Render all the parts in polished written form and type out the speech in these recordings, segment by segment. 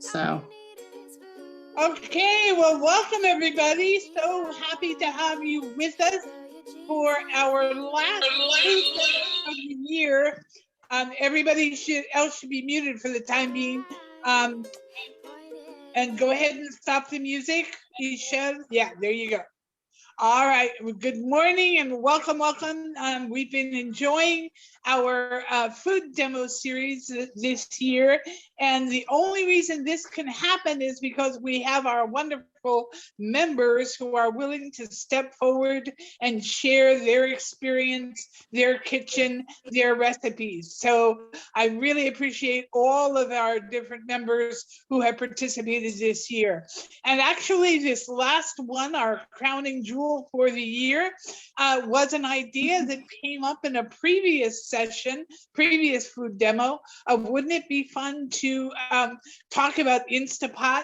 So. Okay, well, welcome everybody. So happy to have you with us for our last food demo of the year. Everybody else should be muted for the time being. And go ahead and stop the music. Isha. Yeah, there you go. All right, well, good morning and welcome. We've been enjoying our food demo series this year. And the only reason this can happen is because we have our wonderful members who are willing to step forward and share their experience, their kitchen, their recipes. So I really appreciate all of our different members who have participated this year. And actually this last one, our crowning jewel for the year, was an idea that came up in a previous session, previous food demo of wouldn't it be fun to talk about Instapot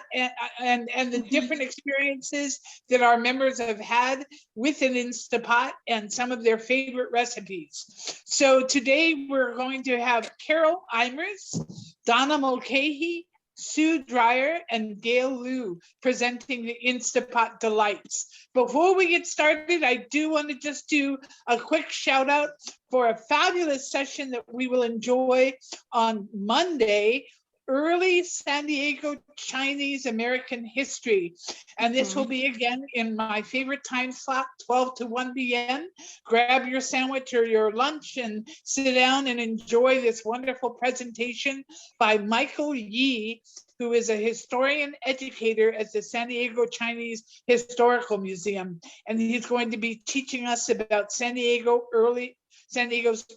and the different experiences that our members have had with an Instapot and some of their favorite recipes. So today we're going to have Carol Eimers, Donna Mulcahy, Sue Dreier, and Gail Lew presenting the Instapot Delights. Before we get started, I do want to just do a quick shout out for a fabulous session that we will enjoy on Monday, early San Diego Chinese American history. And this will be again in my favorite time slot, 12 to 1 p.m. Grab your sandwich or your lunch and sit down and enjoy this wonderful presentation by Michael Yi, who is a historian educator at the San Diego Chinese Historical Museum. And he's going to be teaching us about San Diego's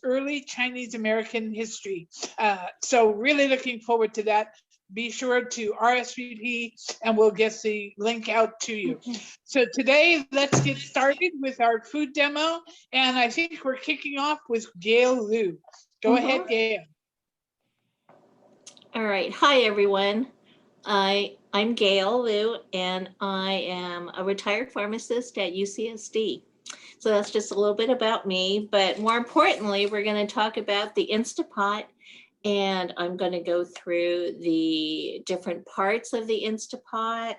early Chinese American history. So really looking forward to that. Be sure to RSVP and we'll get the link out to you. So today, let's get started with our food demo. And I think we're kicking off with Gail Lew. Go ahead, Gail. All right, hi everyone. I'm Gail Lew and I am a retired pharmacist at UCSD. So that's just a little bit about me, but more importantly, we're going to talk about the Instapot, and I'm going to go through the different parts of the Instapot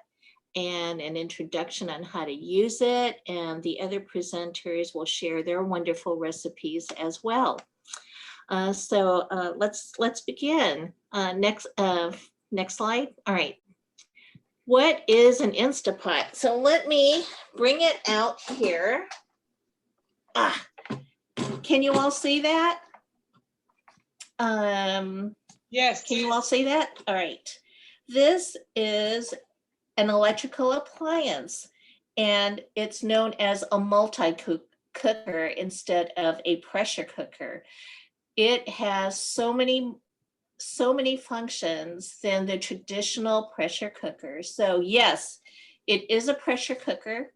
and an introduction on how to use it, and the other presenters will share their wonderful recipes as well. So let's begin. Next slide. All right. What is an Instapot? So let me bring it out here. Can you all see that? Yes. Can you all see that? All right. This is an electrical appliance, and it's known as a multi-cooker instead of a pressure cooker. It has so many functions than the traditional pressure cooker. So yes, it is a pressure cooker.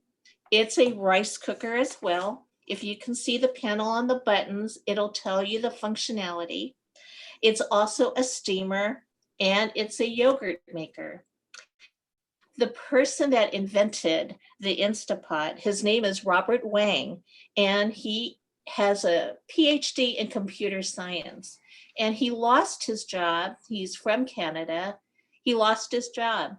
It's a rice cooker as well. If you can see the panel on the buttons, it'll tell you the functionality. It's also a steamer and it's a yogurt maker. The person that invented the Instapot, his name is Robert Wang, and he has a PhD in computer science. And he lost his job. He's from Canada. He lost his job.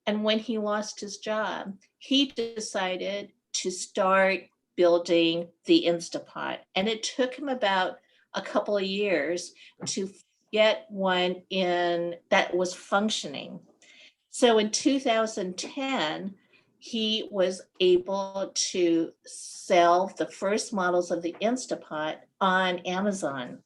And when he lost his job, he decided to start building the Instapot. And it took him about a couple of years to get one in that was functioning. So in 2010, he was able to sell the first models of the Instapot on Amazon.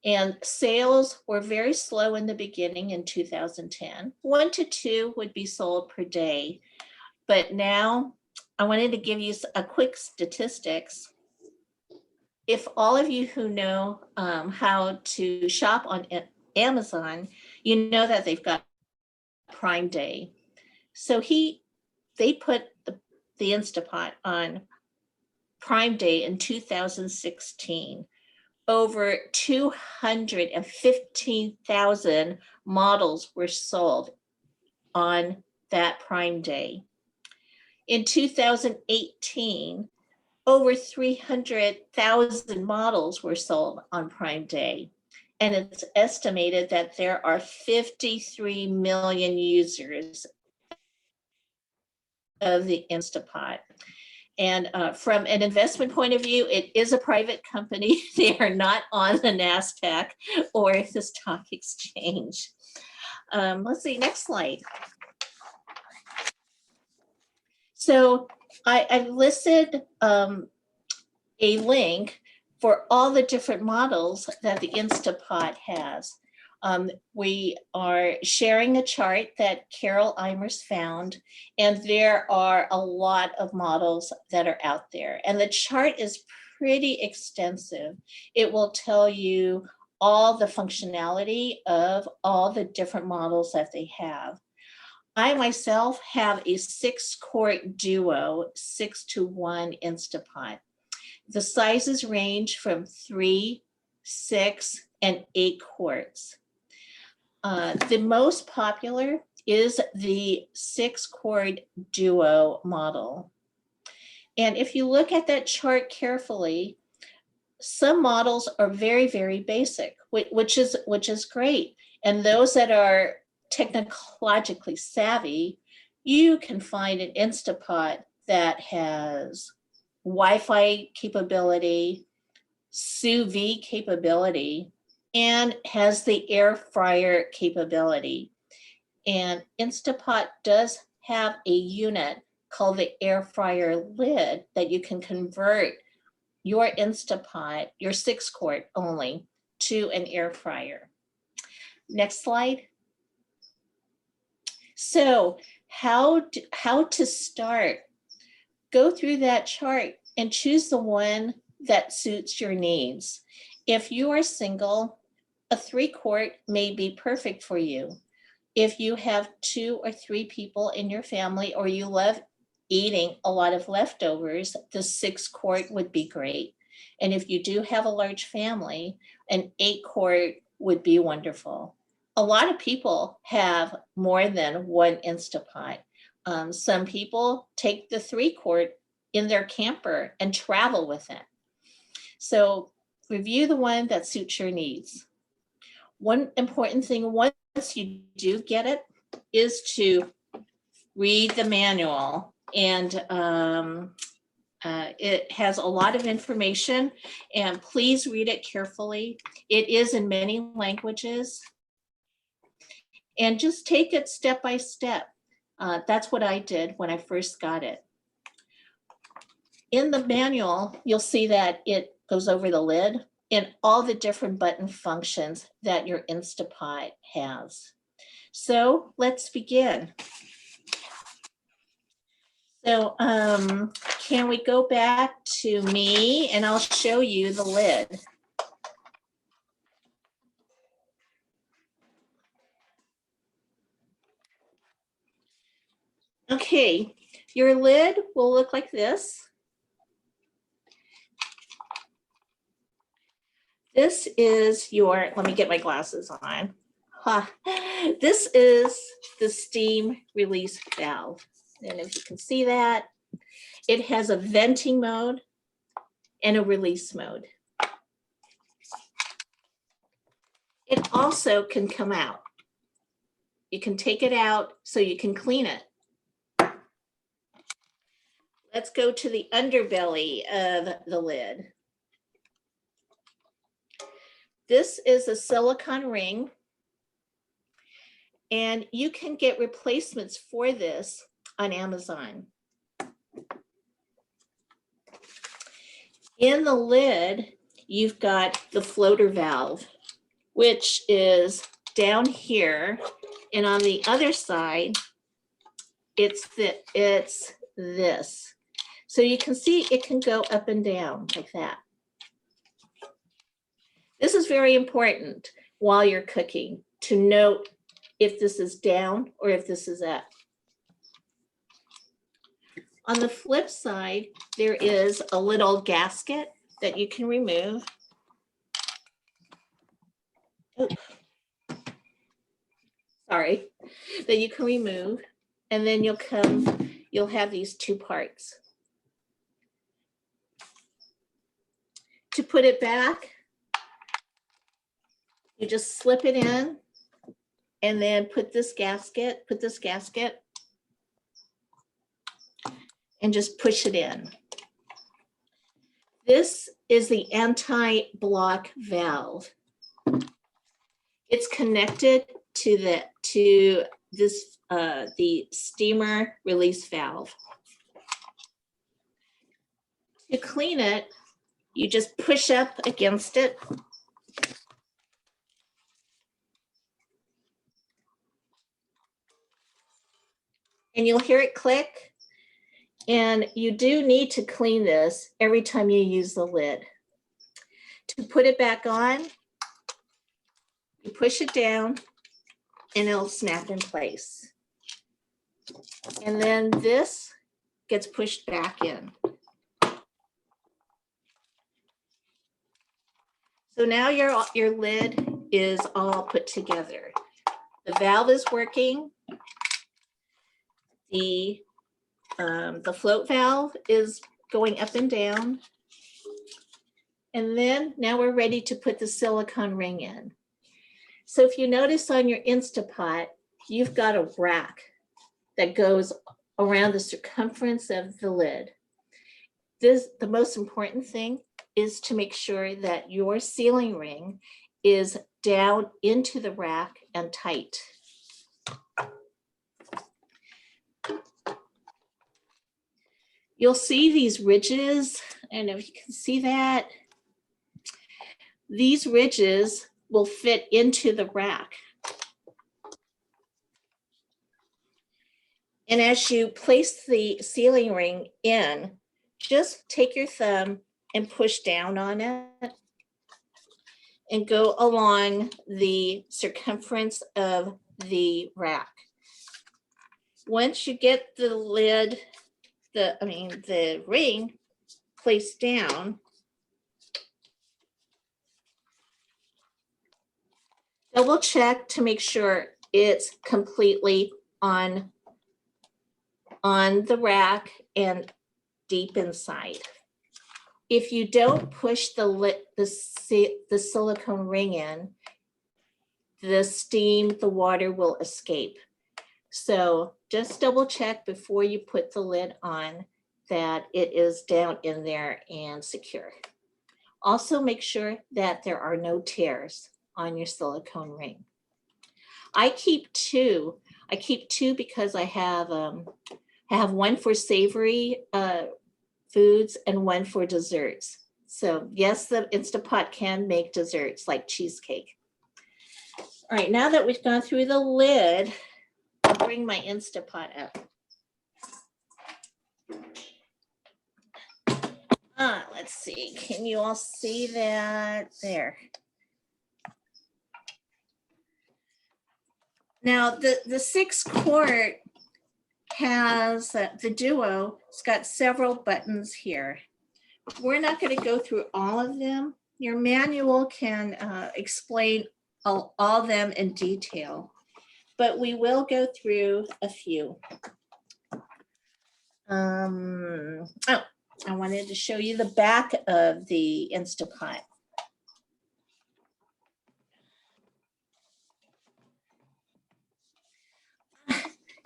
And sales were very slow in the beginning in 2010. 1 to 2 would be sold per day. But now I wanted to give you a quick statistics. If all of you who know how to shop on Amazon, you know that they've got Prime Day. So they put the Instapot on Prime Day in 2016. Over 215,000 models were sold on that Prime Day. In 2018, over 300,000 models were sold on Prime Day. and it's estimated that there are 53 million users of the Instapot. And from an investment point of view, it is a private company. They are not on the NASDAQ or the stock exchange. Let's see, next slide. So I've listed a link for all the different models that the Instapot has. We are sharing a chart that Carol Eimers found, and there are a lot of models that are out there. And the chart is pretty extensive. It will tell you all the functionality of all the different models that they have. I myself have a 6-quart duo 6-to-1 Instapot. The sizes range from 3, 6, and 8 quarts. The most popular is the 6-quart duo model. And if you look at that chart carefully, some models are very, very basic, which is great. And those that are technologically savvy, you can find an Instapot that has Wi-Fi capability, sous vide capability, and has the air fryer capability. And Instapot does have a unit called the air fryer lid that you can convert your Instapot, your 6-quart only, to an air fryer. Next slide. So how to start? Go through that chart and choose the one that suits your needs. If you are single, a 3-quart may be perfect for you. If you have 2 or 3 people in your family, or you love eating a lot of leftovers, the 6-quart would be great. And if you do have a large family, an 8-quart would be wonderful. A lot of people have more than one Instapot. Some people take the 3-quart in their camper and travel with it. So review the one that suits your needs. One important thing, once you do get it, is to read the manual. And it has a lot of information, and please read it carefully. It is in many languages. And just take it step by step. That's what I did when I first got it. In the manual, you'll see that it goes over the lid and all the different button functions that your Instapot has. So let's begin. So can we go back to me, and I'll show you the lid. Okay, your lid will look like this. This is your, let me get my glasses on. This is the steam release valve. And if you can see that, it has a venting mode and a release mode. It also can come out. You can take it out so you can clean it. Let's go to the underbelly of the lid. This is a silicone ring, and you can get replacements for this on Amazon. In the lid, you've got the floater valve, which is down here, and on the other side, it's this. So you can see it can go up and down like that. This is very important while you're cooking, to note if this is down or if this is up. On the flip side, there is a little gasket that you can remove. Sorry, that you can remove, and then you'll have these 2 parts. To put it back, You just slip it in and then put this gasket and just push it in. This is the anti-block valve. It's connected to the steamer release valve. To clean it, you just push up against it. And you'll hear it click. And you do need to clean this every time you use the lid. To put it back on, you push it down and it'll snap in place. And then this gets pushed back in. So now your lid is all put together. The valve is working. The float valve is going up and down. And then now we're ready to put the silicone ring in. So if you notice on your Instapot, you've got a rack that goes around the circumference of the lid. The most important thing is to make sure that your sealing ring is down into the rack and tight. You'll see these ridges, I don't know if you can see that. These ridges will fit into the rack. And as you place the sealing ring in, just take your thumb and push down on it and go along the circumference of the rack. Once you get the lid, the ring placed down, double check to make sure it's completely on the rack and deep inside. If you don't push the silicone ring in, the steam, the water will escape. So just double check before you put the lid on that it is down in there and secure. Also make sure that there are no tears on your silicone ring. I keep two because I have one for savory foods and one for desserts. So yes, the Instapot can make desserts like cheesecake. All right, now that we've gone through the lid, I'll bring my Instapot up. Let's see, can you all see that? There. Now the 6 quart has the Duo. It's got several buttons here. We're not going to go through all of them. Your manual can explain all of them in detail, but we will go through a few. I wanted to show you the back of the Instapot.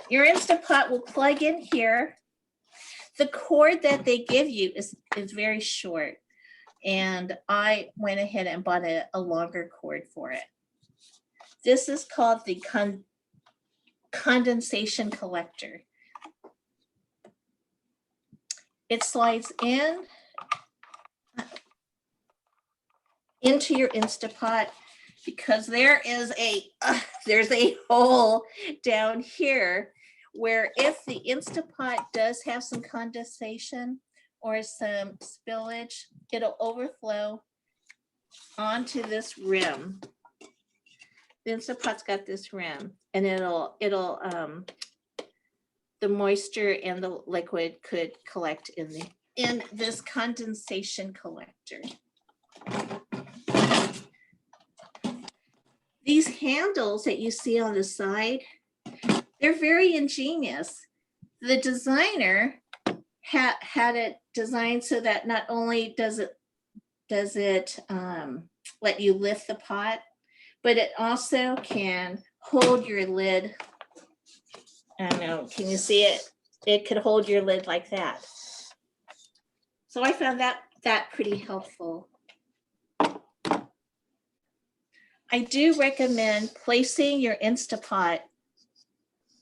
Your Instapot will plug in here. The cord that they give you is very short, and I went ahead and bought a longer cord for it. This is called the condensation collector. It slides into your Instapot because there's a hole down here where if the Instapot does have some condensation or some spillage, it'll overflow onto this rim. The Instapot's got this rim, and the moisture and the liquid could collect in this condensation collector. These handles that you see on the side, they're very ingenious. The designer had it designed so that not only does it let you lift the pot, but it also can hold your lid. I don't know, can you see it? It could hold your lid like that. So I found that pretty helpful. I do recommend placing your Instapot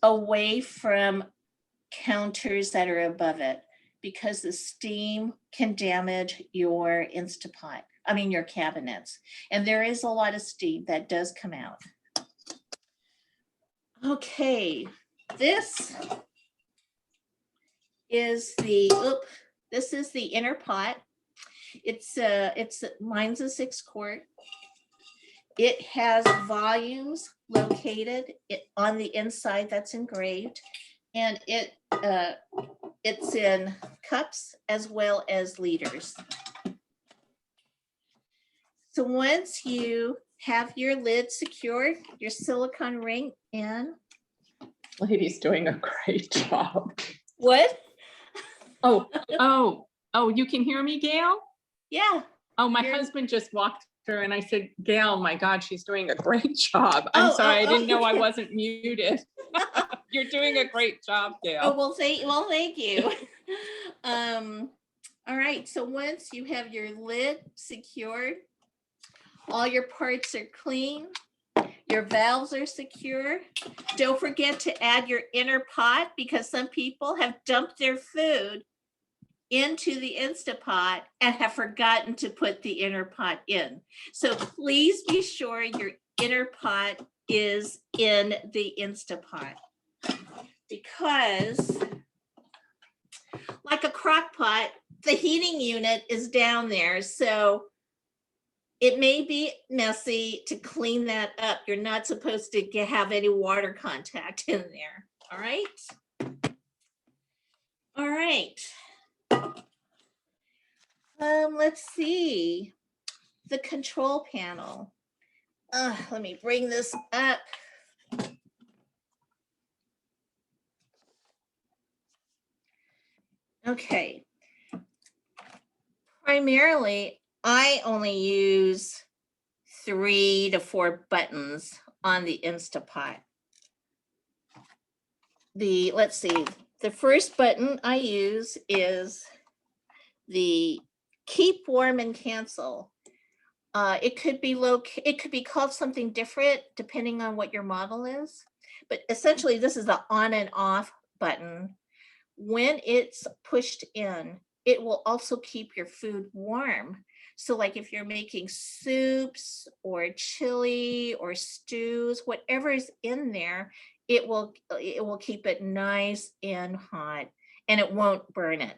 away from counters that are above it, because the steam can damage your Instapot. I mean, your cabinets. And there is a lot of steam that does come out. Okay, this is the inner pot. Mine's a 6-quart. It has volumes located on the inside that's engraved, and it's in cups as well as liters. So once you have your lid secured, your silicone ring in. Lady's doing a great job. What? Oh, you can hear me, Gail? Yeah. Oh, my husband just walked through and I said, Gail, my God, she's doing a great job. I'm sorry, I didn't know I wasn't muted. You're doing a great job, Gail. Oh, well, thank you. All right, so once you have your lid secured, all your parts are clean, your valves are secure. Don't forget to add your inner pot, because some people have dumped their food into the Instapot and have forgotten to put the inner pot in. So please be sure your inner pot is in the Instapot, because like a crock pot, the heating unit is down there. So it may be messy to clean that up. You're not supposed to have any water contact in there. All right. All right. Let's see. The control panel. Let me bring this up. Okay. Primarily, I only use 3 to 4 buttons on the Instapot. Let's see, the first button I use is the keep warm and cancel. It could be called something different depending on what your model is, but essentially this is the on and off button. When it's pushed in, it will also keep your food warm. So like if you're making soups or chili or stews, whatever is in there, it will keep it nice and hot, and it won't burn it.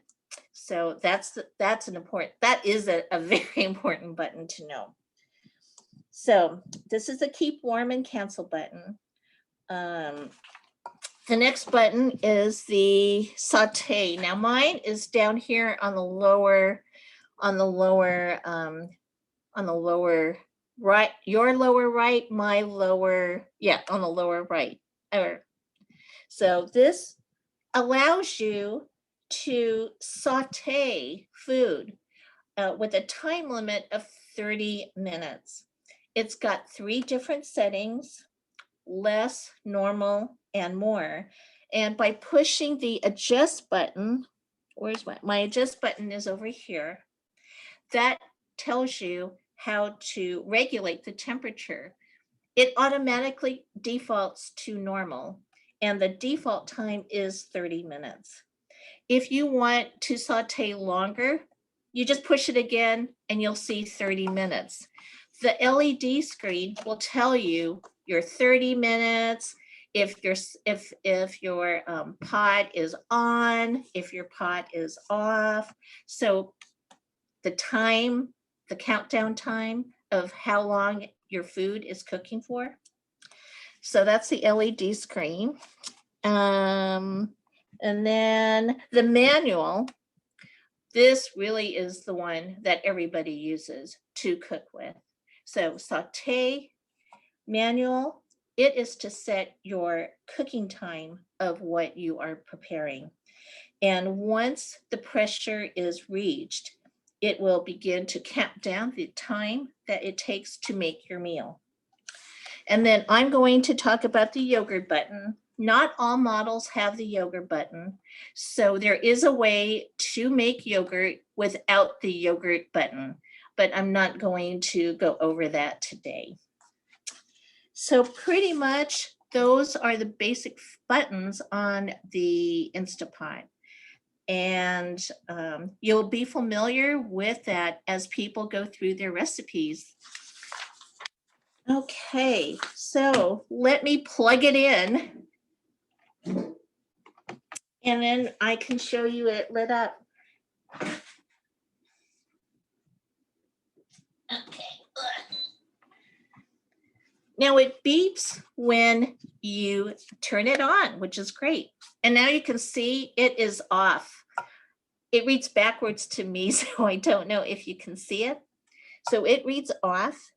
So that is a very important button to know. So this is the keep warm and cancel button. The next button is the saute. Now mine is down here on the lower right, your lower right, my lower, on the lower right. So this allows you to saute food with a time limit of 30 minutes. It's got 3 different settings: less, normal, and more. And by pushing the adjust button, where's my adjust button is over here, that tells you how to regulate the temperature. It automatically defaults to normal, and the default time is 30 minutes. If you want to saute longer, you just push it again and you'll see 30 minutes. The LED screen will tell you your 30 minutes, if your pot is on, if your pot is off. So the countdown time of how long your food is cooking for. So that's the LED screen. And then the manual. This really is the one that everybody uses to cook with. So saute manual, it is to set your cooking time of what you are preparing. And once the pressure is reached, it will begin to count down the time that it takes to make your meal. And then I'm going to talk about the yogurt button. Not all models have the yogurt button. So there is a way to make yogurt without the yogurt button, but I'm not going to go over that today. So pretty much those are the basic buttons on the Instapot. And you'll be familiar with that as people go through their recipes. Okay, so let me plug it in. And then I can show you it lit up. Okay. Now it beeps when you turn it on, which is great. And now you can see it is off. It reads backwards to me, so I don't know if you can see it. So it reads off.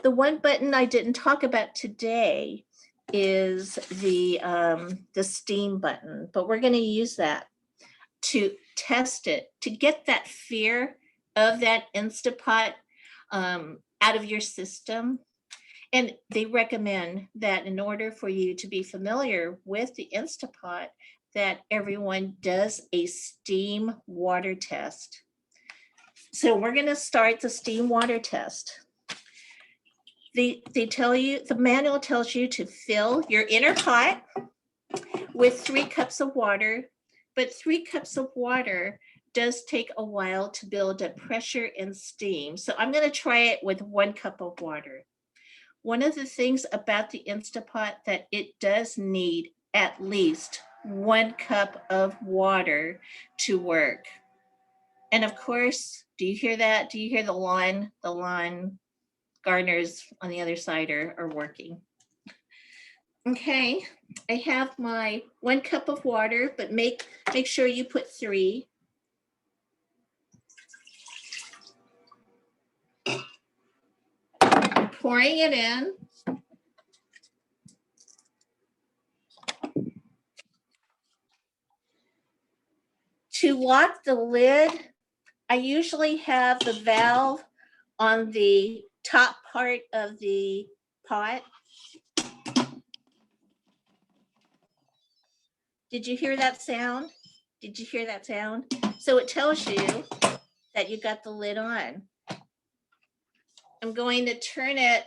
The one button I didn't talk about today is the steam button, but we're going to use that to test it, to get that fear of that Instapot out of your system. And they recommend that in order for you to be familiar with the Instapot, that everyone does a steam water test. So we're going to start the steam water test. They tell you, the manual tells you to fill your inner pot with 3 cups of water, but 3 cups of water does take a while to build up pressure and steam. So I'm going to try it with 1 cup of water. One of the things about the Instapot that it does need at least 1 cup of water to work. And of course, do you hear that? Do you hear the lawn gardeners on the other side are working? Okay, I have my 1 cup of water, but make sure you put 3. I'm pouring it in. To lock the lid, I usually have the valve on the top part of the pot. Did you hear that sound? Did you hear that sound? So it tells you that you got the lid on. I'm going to turn it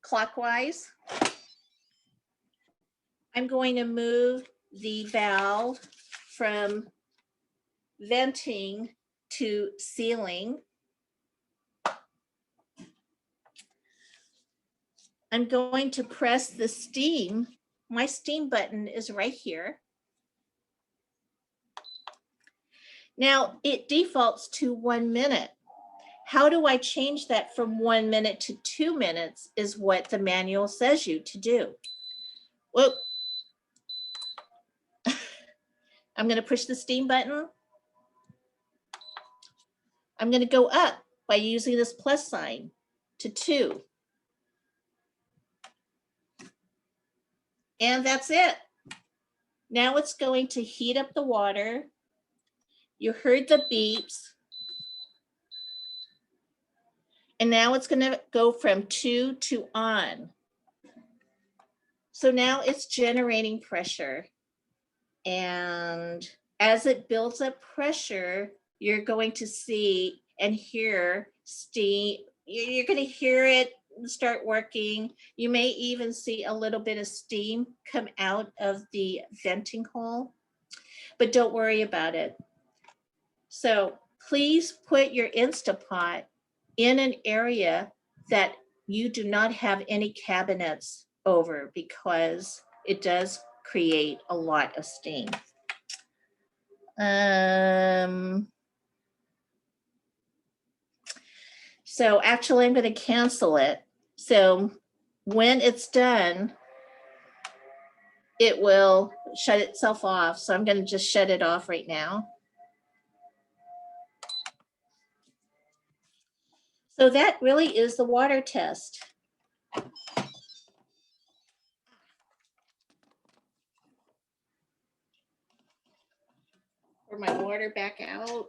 clockwise. I'm going to move the valve from venting to sealing. I'm going to press the steam. My steam button is right here. Now it defaults to 1 minute. How do I change that from 1 minute to 2 minutes is what the manual says you to do. Whoop. I'm going to push the steam button. I'm going to go up by using this plus sign to 2. And that's it. Now it's going to heat up the water. You heard the beeps. And now it's going to go from 2 to on. So now it's generating pressure. And as it builds up pressure, you're going to see and hear steam. You're going to hear it start working. You may even see a little bit of steam come out of the venting hole, but don't worry about it. So please put your Instapot in an area that you do not have any cabinets over, because it does create a lot of steam. So actually I'm going to cancel it. So when it's done, it will shut itself off. So I'm going to just shut it off right now. So that really is the water test. Pour my water back out.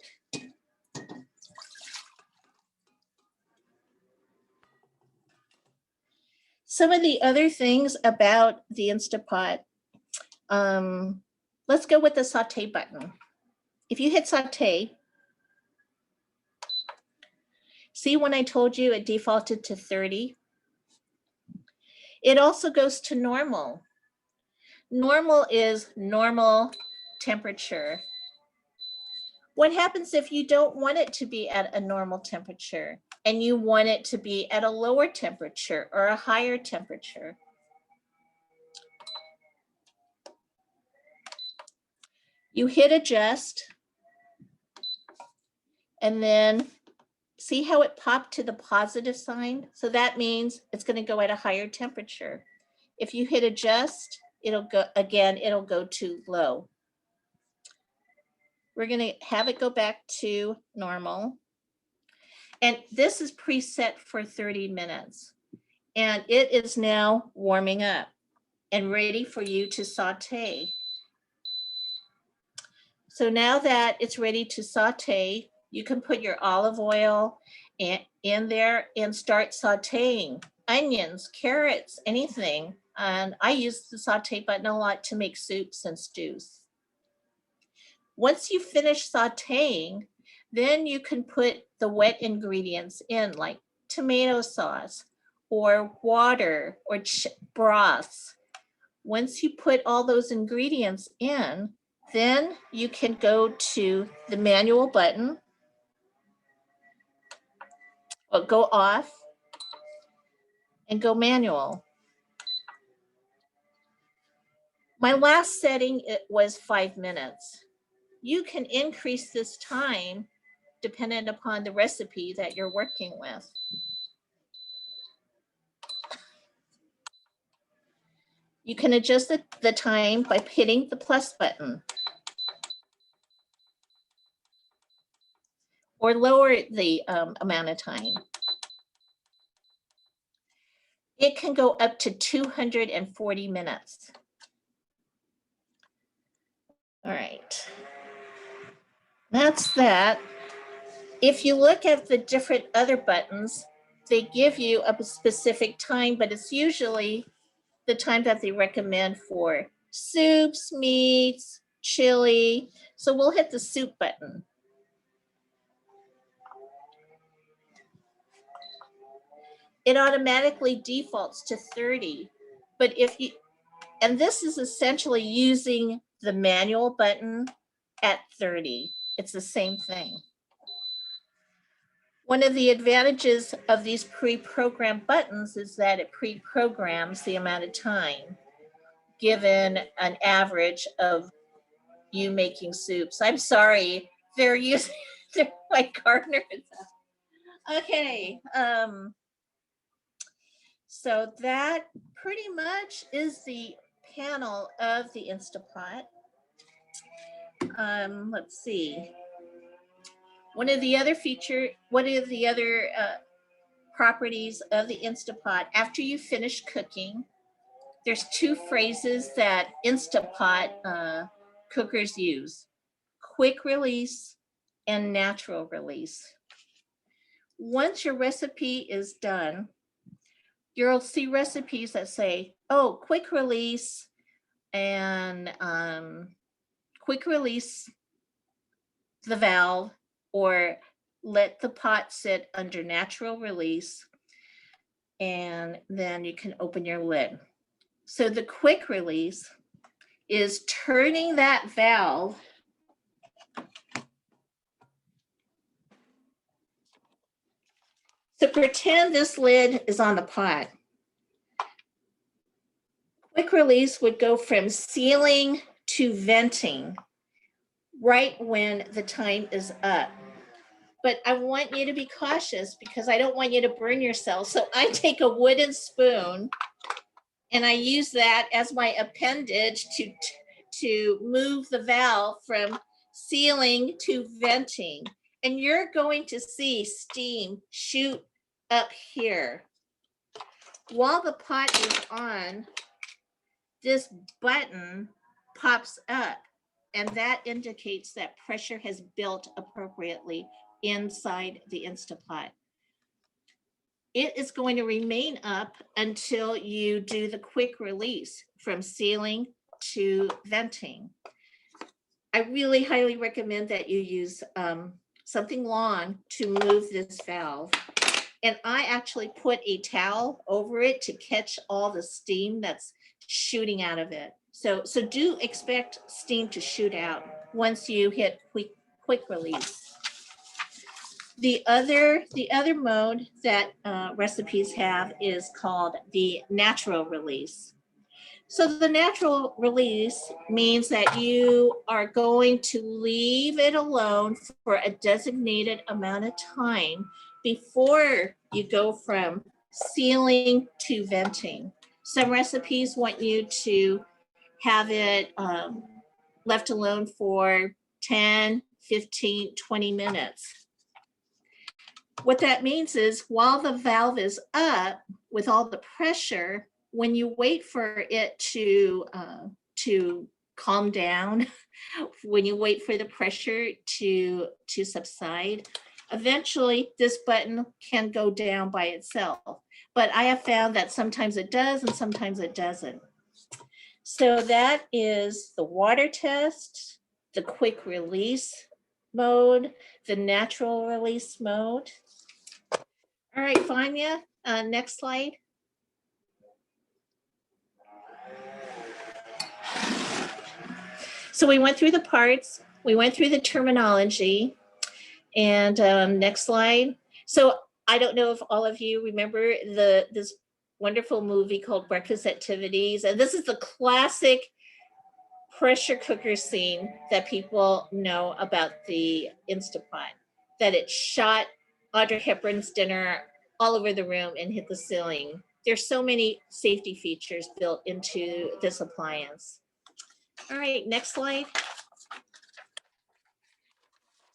Some of the other things about the Instapot, let's go with the saute button. If you hit saute, see when I told you it defaulted to 30? It also goes to normal. Normal is normal temperature. What happens if you don't want it to be at a normal temperature and you want it to be at a lower temperature or a higher temperature? You hit adjust, and then see how it popped to the positive sign? So that means it's going to go at a higher temperature. If you hit adjust, it'll go again, it'll go to low. We're going to have it go back to normal. And this is preset for 30 minutes. And it is now warming up and ready for you to saute. So now that it's ready to saute, you can put your olive oil in there and start sauteing onions, carrots, anything. And I use the saute button a lot to make soups and stews. Once you finish sauteing, then you can put the wet ingredients in, like tomato sauce or water or broths. Once you put all those ingredients in, then you can go to the manual button, or go off and go manual. My last setting, it was 5 minutes. You can increase this time dependent upon the recipe that you're working with. You can adjust the time by hitting the plus button, or lower the amount of time. It can go up to 240 minutes. All right, that's that. If you look at the different other buttons, they give you a specific time, but it's usually the time that they recommend for soups, meats, chili. So we'll hit the soup button. It automatically defaults to 30, but if you, and this is essentially using the manual button at 30. It's the same thing. One of the advantages of these pre-programmed buttons is that it pre-programs the amount of time given an average of you making soups. I'm sorry, they're using, they're like gardeners. Okay, so that pretty much is the panel of the Instapot. Let's see. One of the other properties of the Instapot, after you finish cooking, there's 2 phrases that Instapot cookers use: quick release and natural release. Once your recipe is done, you'll see recipes that say, oh, quick release and quick release the valve, or let the pot sit under natural release, and then you can open your lid. So the quick release is turning that valve so pretend this lid is on the pot. Quick release would go from sealing to venting right when the time is up. But I want you to be cautious because I don't want you to burn yourself. So I take a wooden spoon and I use that as my appendage to move the valve from sealing to venting. And you're going to see steam shoot up here. While the pot is on, this button pops up, and that indicates that pressure has built appropriately inside the Instapot. it is going to remain up until you do the quick release from sealing to venting. I really highly recommend that you use something long to move this valve. And I actually put a towel over it to catch all the steam that's shooting out of it. So do expect steam to shoot out once you hit quick release. The other mode that recipes have is called the natural release. So the natural release means that you are going to leave it alone for a designated amount of time before you go from sealing to venting. Some recipes want you to have it left alone for 10, 15, 20 minutes. What that means is while the valve is up with all the pressure, when you wait for it to calm down, when you wait for the pressure to subside, eventually this button can go down by itself. But I have found that sometimes it does and sometimes it doesn't. So that is the water test, the quick release mode, the natural release mode. All right, Vanya, next slide. So we went through the parts, we went through the terminology, and next slide. So I don't know if all of you remember this wonderful movie called Breakfast Activities, and this is the classic pressure cooker scene that people know about the Instapot, that it shot Audrey Hepburn's dinner all over the room and hit the ceiling. There's so many safety features built into this appliance. All right, next slide.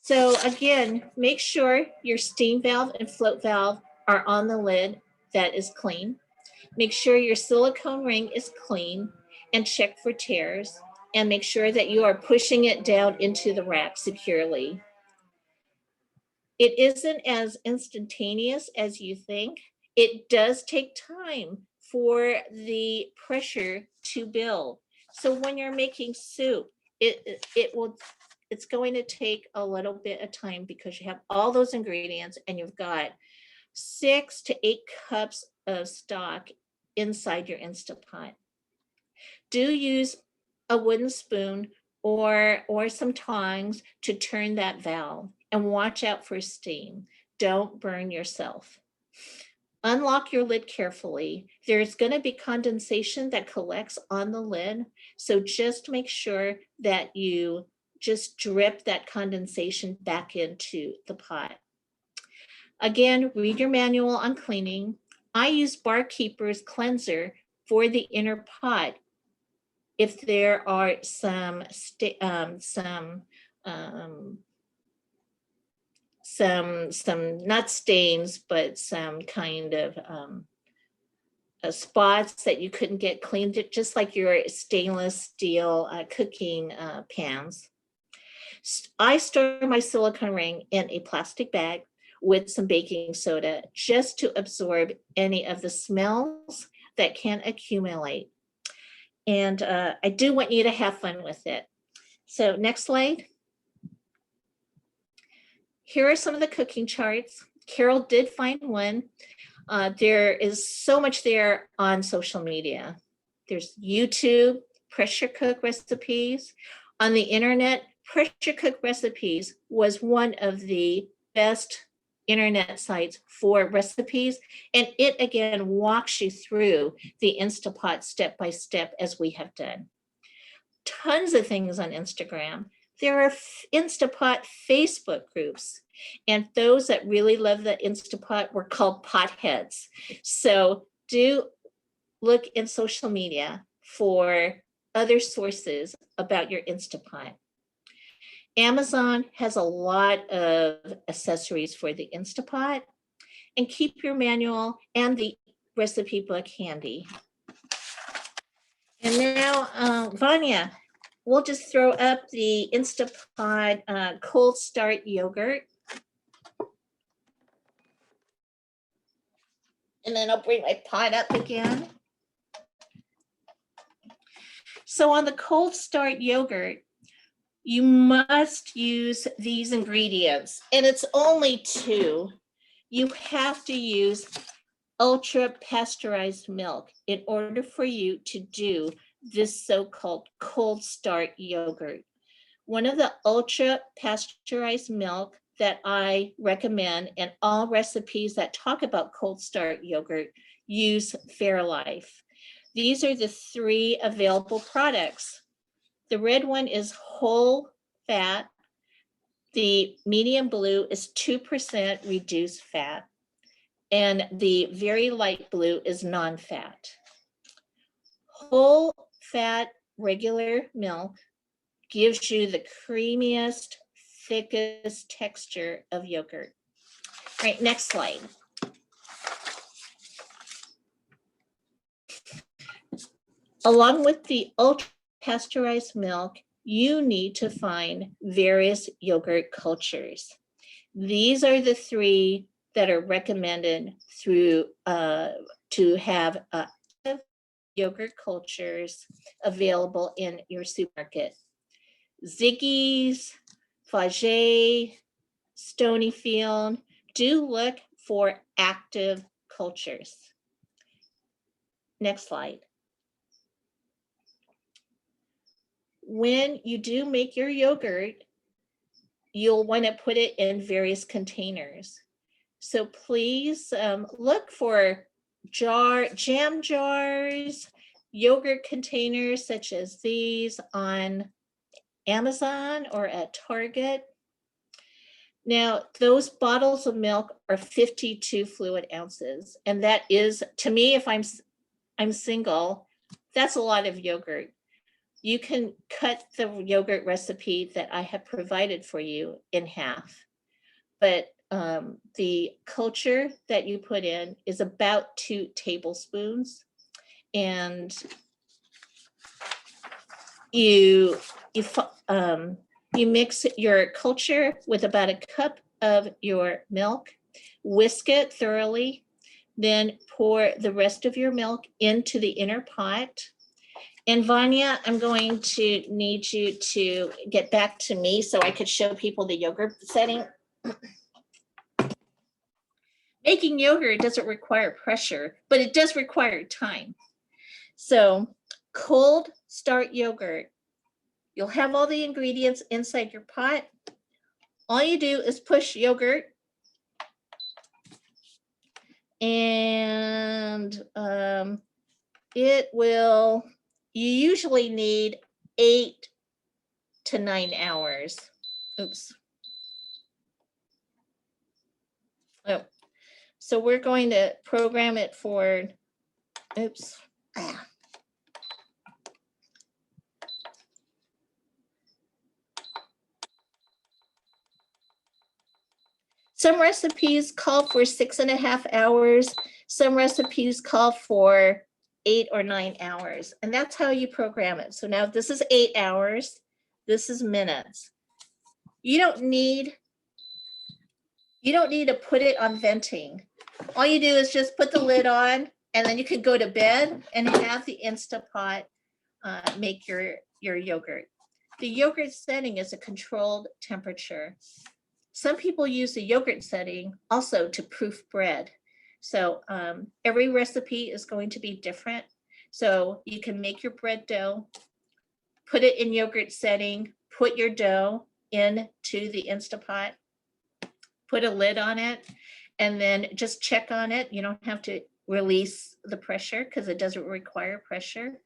So again, make sure your steam valve and float valve are on the lid that is clean. Make sure your silicone ring is clean and check for tears, and make sure that you are pushing it down into the rack securely. It isn't as instantaneous as you think. It does take time for the pressure to build. So when you're making soup, it's going to take a little bit of time because you have all those ingredients and you've got 6 to 8 cups of stock inside your Instapot. Do use a wooden spoon or some tongs to turn that valve, and watch out for steam. Don't burn yourself. Unlock your lid carefully. There's going to be condensation that collects on the lid, so just make sure that you just drip that condensation back into the pot. Again, read your manual on cleaning. I use Barkeeper's cleanser for the inner pot if there are some not stains, but some kind of spots that you couldn't get cleaned, just like your stainless steel cooking pans. I store my silicone ring in a plastic bag with some baking soda just to absorb any of the smells that can accumulate. And I do want you to have fun with it. So next slide. Here are some of the cooking charts. Carol did find one. There is so much there on social media. There's YouTube, pressure cook recipes. On the internet, pressure cook recipes was one of the best internet sites for recipes. And it again walks you through the Instapot step by step as we have done. Tons of things on Instagram. There are Instapot Facebook groups, and those that really love the Instapot were called potheads. So do look in social media for other sources about your Instapot. Amazon has a lot of accessories for the Instapot, and keep your manual and the recipe book handy. And now, Vanya, we'll just throw up the Instapot cold start yogurt. And then I'll bring my pot up again. So on the cold start yogurt, you must use these ingredients, and it's only 2. You have to use ultra pasteurized milk in order for you to do this so-called cold start yogurt. One of the ultra pasteurized milk that I recommend, and all recipes that talk about cold start yogurt use Fairlife. These are the 3 available products. The red one is whole fat. The medium blue is 2% reduced fat. And the very light blue is non-fat. Whole fat regular milk gives you the creamiest, thickest texture of yogurt. All right, next slide. Along with the ultra pasteurized milk, you need to find various yogurt cultures. These are the 3 that are recommended through to have yogurt cultures available in your supermarket. Ziggy's, Faget, Stonyfield. Do look for active cultures. Next slide. When you do make your yogurt, you'll want to put it in various containers. So please look for jam jars, yogurt containers such as these on Amazon or at Target. Now, those bottles of milk are 52 fluid ounces. And that is, to me, if I'm single, that's a lot of yogurt. You can cut the yogurt recipe that I have provided for you in half. But the culture that you put in is about 2 tablespoons. And you mix your culture with about a cup of your milk, whisk it thoroughly, then pour the rest of your milk into the inner pot. And Vanya, I'm going to need you to get back to me so I could show people the yogurt setting. Making yogurt doesn't require pressure, but it does require time. So cold start yogurt, you'll have all the ingredients inside your pot. All you do is push yogurt, and it will, you usually need 8 to 9 hours. Oops. Oh, so we're going to program it for, oops. Some recipes call for 6.5 hours. Some recipes call for 8 or 9 hours, and that's how you program it. So now this is 8 hours. This is minutes. You don't need to put it on venting. All you do is just put the lid on, and then you can go to bed and have the Instapot make your yogurt. The yogurt setting is a controlled temperature. Some people use the yogurt setting also to proof bread. So every recipe is going to be different. So you can make your bread dough, put it in yogurt setting, put your dough into the Instapot, put a lid on it, and then just check on it. You don't have to release the pressure because it doesn't require pressure.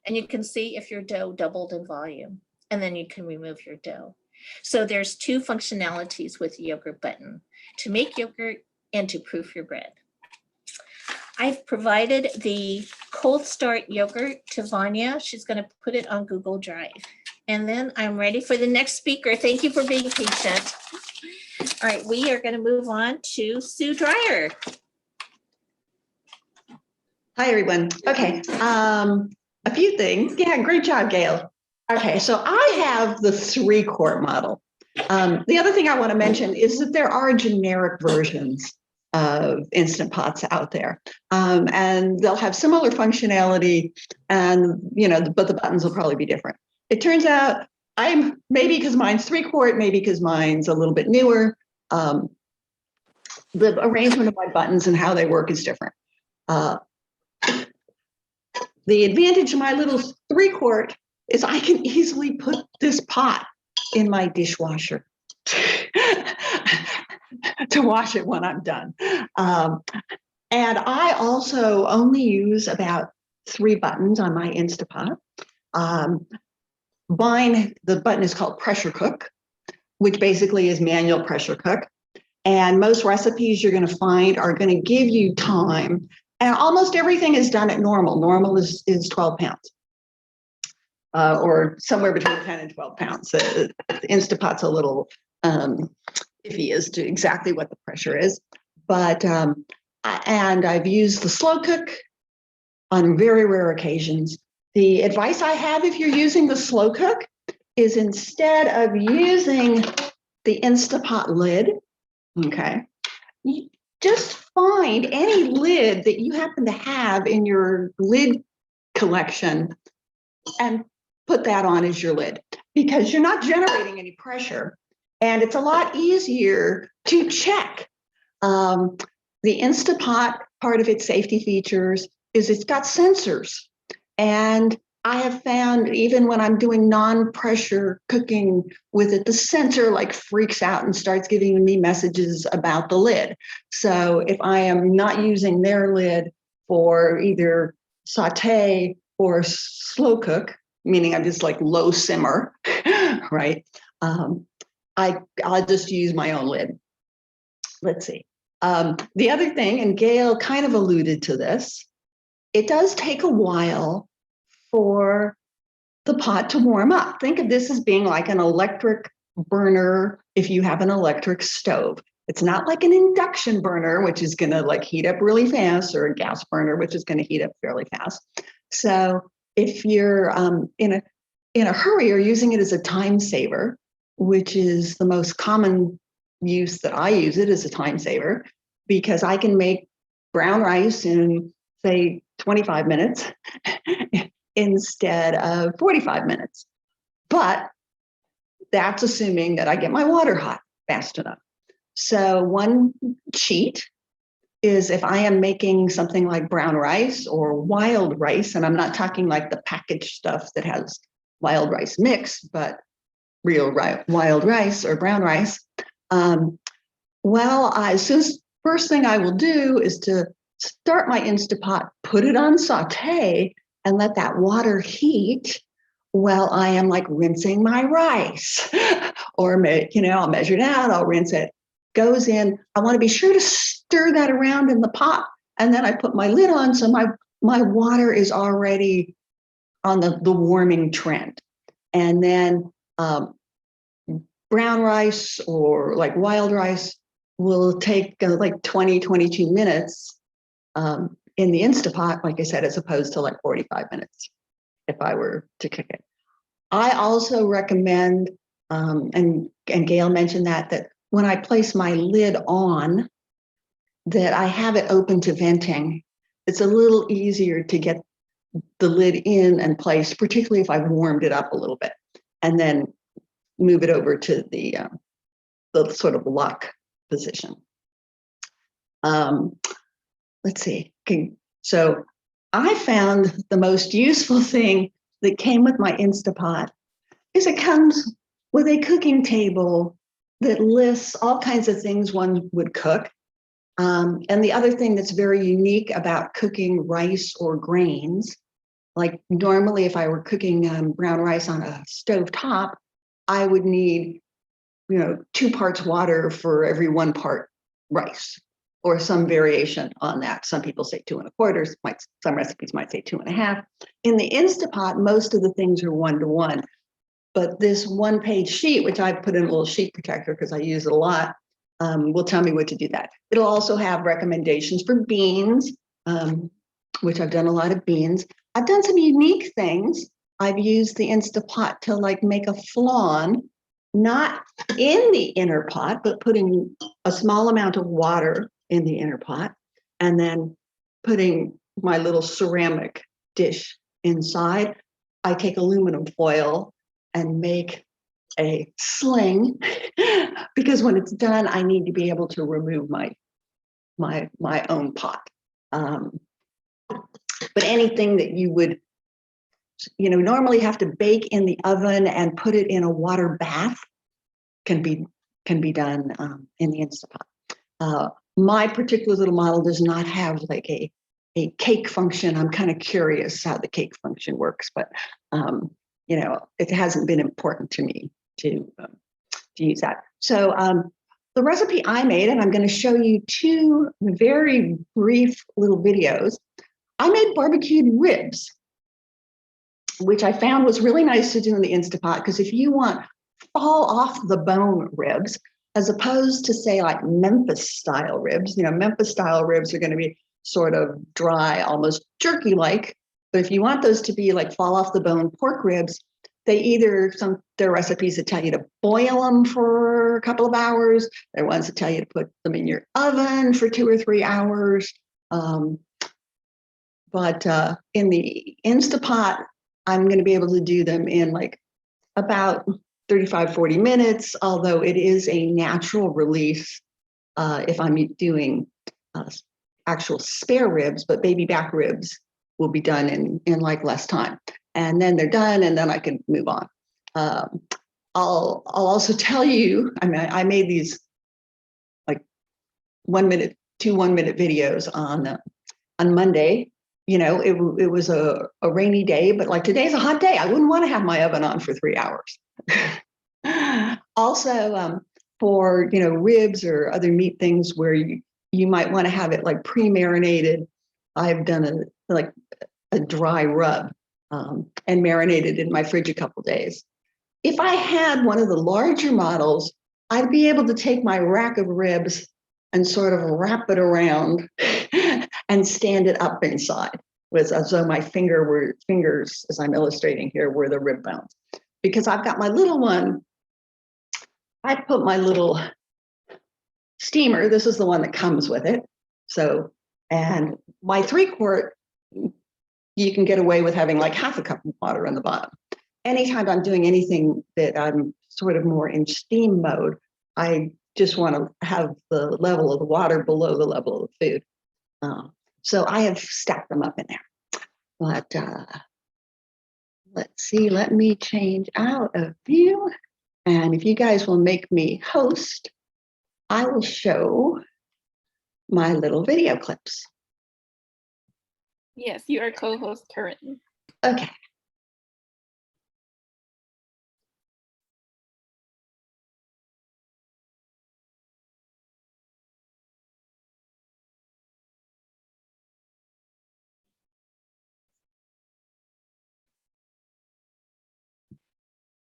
And you can see if your dough doubled in volume, and then you can remove your dough. So there's 2 functionalities with the yogurt button: to make yogurt and to proof your bread. I've provided the cold start yogurt to Vanya. She's going to put it on Google Drive. And then I'm ready for the next speaker. Thank you for being patient. All right, we are going to move on to Sue Dreier. Hi, everyone. Okay, a few things. Yeah, great job, Gail. Okay, so I have the 3-quart model. The other thing I want to mention is that there are generic versions of Instant Pots out there. And they'll have similar functionality and, but the buttons will probably be different. It turns out maybe because mine's 3-quart, maybe because mine's a little bit newer. The arrangement of my buttons and how they work is different. The advantage of my little 3-quart is I can easily put this pot in my dishwasher to wash it when I'm done. And I also only use about 3 buttons on my Instapot. The button is called pressure cook, which basically is manual pressure cook. And most recipes you're going to find are going to give you time. And almost everything is done at normal. Normal is 12 pounds. Or somewhere between 10 and 12 pounds. The Instapot's a little iffy as to exactly what the pressure is. But, and I've used the slow cook on very rare occasions. The advice I have if you're using the slow cook is instead of using the Instapot lid, okay, you just find any lid that you happen to have in your lid collection and put that on as your lid, because you're not generating any pressure and it's a lot easier to check. The Instapot, part of its safety features is it's got sensors. And I have found even when I'm doing non-pressure cooking with it, the sensor like freaks out and starts giving me messages about the lid. So if I am not using their lid for either saute or slow cook, meaning I'm just like low simmer, right? I'll just use my own lid. Let's see. The other thing, and Gail kind of alluded to this, it does take a while for the pot to warm up. Think of this as being like an electric burner if you have an electric stove. It's not like an induction burner, which is going to like heat up really fast, or a gas burner, which is going to heat up fairly fast. So if you're in a hurry or using it as a time saver, which is the most common use that I use it as a time saver, because I can make brown rice in, say, 25 minutes instead of 45 minutes. But that's assuming that I get my water hot fast enough. So one cheat is if I am making something like brown rice or wild rice, and I'm not talking like the packaged stuff that has wild rice mix, but real wild rice or brown rice. First thing I will do is to start my Instapot, put it on saute, and let that water heat while I am like rinsing my rice. Or, I'll measure it out, I'll rinse it, goes in. I want to be sure to stir that around in the pot. And then I put my lid on, so my water is already on the warming trend. And then brown rice or like wild rice will take like 20, 22 minutes in the Instapot, like I said, as opposed to like 45 minutes if I were to cook it. I also recommend, and Gail mentioned that when I place my lid on, that I have it open to venting. It's a little easier to get the lid in and placed, particularly if I've warmed it up a little bit, and then move it over to the sort of lock position. Let's see. Okay. So I found the most useful thing that came with my Instapot is it comes with a cooking table that lists all kinds of things one would cook. And the other thing that's very unique about cooking rice or grains, like normally if I were cooking brown rice on a stove top, I would need 2 parts water for every 1 part rice, or some variation on that. Some people say 2 1/4. Some recipes might say 2 1/2. In the Instapot, most of the things are 1 to 1. But this 1-page sheet, which I put in a little sheet protector because I use it a lot, will tell me what to do that. It'll also have recommendations for beans, which I've done a lot of beans. I've done some unique things. I've used the Instapot to like make a flan, not in the inner pot, but putting a small amount of water in the inner pot, and then putting my little ceramic dish inside. I take aluminum foil and make a sling because when it's done, I need to be able to remove my own pot. But anything that you would, normally have to bake in the oven and put it in a water bath can be done in the Instapot. My particular little model does not have like a cake function. I'm kind of curious how the cake function works, but it hasn't been important to me to use that. So the recipe I made, and I'm going to show you two very brief little videos. I made barbecued ribs, which I found was really nice to do in the Instapot, because if you want fall off the bone ribs, as opposed to say like Memphis style ribs, Memphis style ribs are going to be sort of dry, almost jerky like. But if you want those to be like fall off the bone pork ribs, they there are recipes that tell you to boil them for a couple of hours. There are ones that tell you to put them in your oven for 2 or 3 hours. But in the Instapot, I'm going to be able to do them in like about 35, 40 minutes, although it is a natural release if I'm doing actual spare ribs, but baby back ribs will be done in like less time. And then they're done, and then I can move on. I'll also tell you, I made these like 1 minute, 2 1-minute videos on Monday. It was a rainy day, but like today's a hot day. I wouldn't want to have my oven on for 3 hours. Also, for ribs or other meat things where you might want to have it like pre-marinated, I've done a dry rub and marinated in my fridge a couple days. If I had one of the larger models, I'd be able to take my rack of ribs and sort of wrap it around and stand it up inside, as though my fingers, as I'm illustrating here, were the rib bones. Because I've got my little one, I put my little steamer, this is the one that comes with it. So, and my 3-quart, you can get away with having like half a cup of water on the bottom. Anytime I'm doing anything that I'm sort of more in steam mode, I just want to have the level of the water below the level of the food. So I have stacked them up in there. But let's see, let me change out of view. And if you guys will make me host, I will show my little video clips. Yes, you are co-host currently. Okay.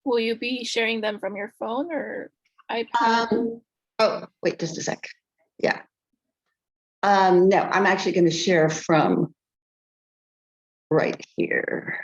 Will you be sharing them from your phone or iPad? Oh, wait just a sec. Yeah. No, I'm actually going to share from right here.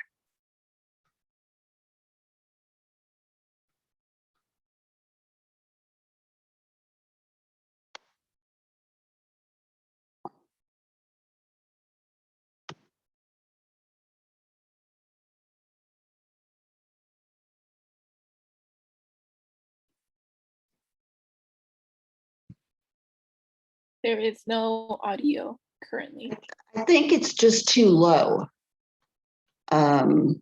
There is no audio currently. I think it's just too low. Can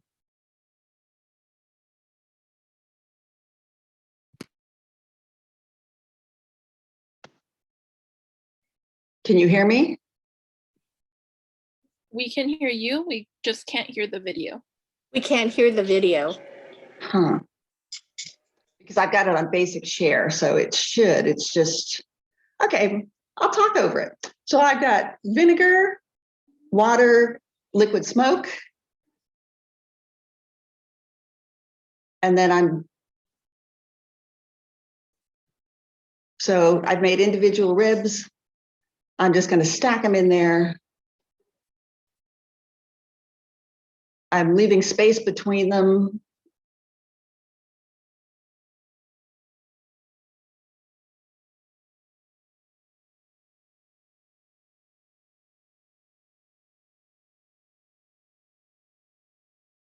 you hear me? We can hear you, we just can't hear the video. We can't hear the video. Huh. Because I've got it on basic share, so it's just, okay, I'll talk over it. So I've got vinegar, water, liquid smoke, and then so I've made individual ribs. I'm just going to stack them in there. I'm leaving space between them.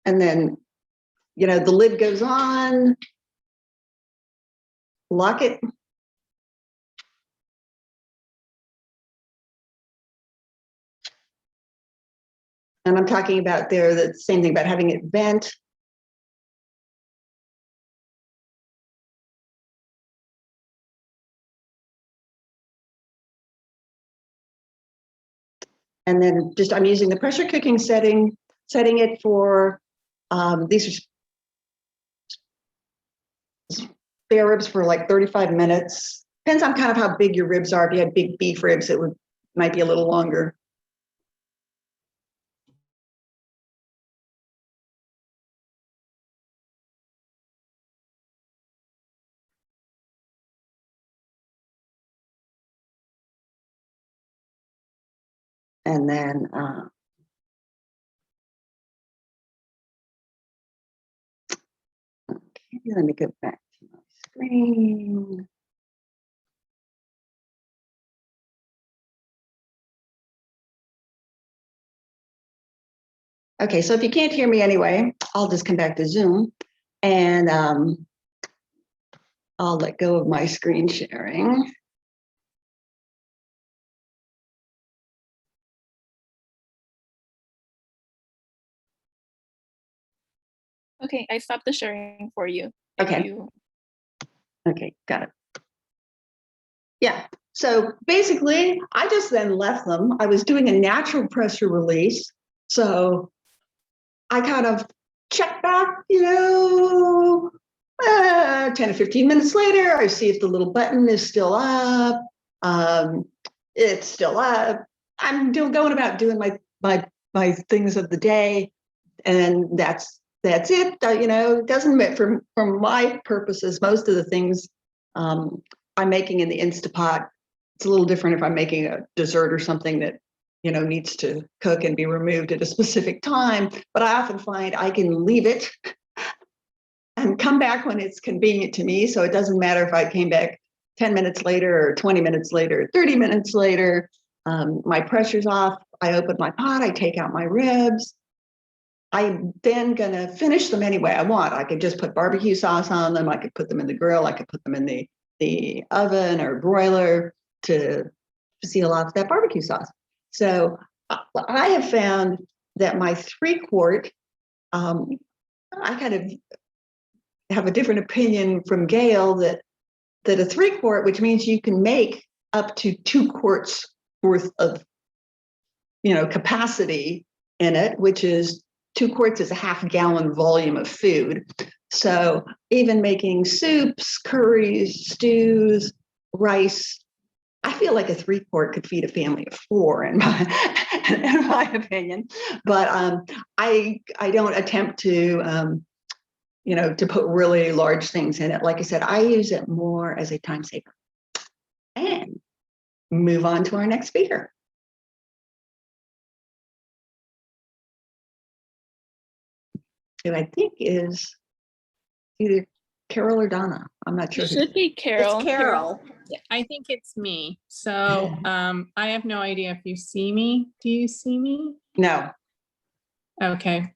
and then, the lid goes on, lock it. And I'm talking about there, the same thing about having it vent. And then I'm using the pressure cooking setting it for, these are spare ribs for like 35 minutes. Depends on kind of how big your ribs are. If you had big beef ribs, it might be a little longer. And then, okay, let me go back to my screen. Okay, so if you can't hear me anyway, I'll just come back to Zoom, and I'll let go of my screen sharing. Okay, I stopped the sharing for you. Okay. Okay, got it. Yeah, so basically, I just then left them. I was doing a natural pressure release. So I kind of checked back, 10 to 15 minutes later, I see if the little button is still up. It's still up. I'm going about doing my things of the day, and that's it. It doesn't matter from my purposes. Most of the things I'm making in the Instapot, it's a little different if I'm making a dessert or something that needs to cook and be removed at a specific time. But I often find I can leave it and come back when it's convenient to me. So it doesn't matter if I came back 10 minutes later or 20 minutes later, or 30 minutes later. My pressure's off. I open my pot. I take out my ribs. I'm then gonna finish them any way I want. I could just put barbecue sauce on them. I could put them in the grill. I could put them in the oven or broiler to seal off that barbecue sauce. So I have found that my 3-quart, I kind of have a different opinion from Gail that a 3-quart, which means you can make up to 2 quarts worth of, capacity in it, which is 2 quarts is a half-gallon volume of food. So even making soups, curries, stews, rice, I feel like a 3-quart could feed a family of 4 in my opinion. But I don't attempt to to put really large things in it. Like I said, I use it more as a time saver. And move on to our next speaker. Who I think is either Carol or Donna. I'm not sure. It should be Carol. It's Carol. I think it's me. So I have no idea if you see me. Do you see me? No. Okay.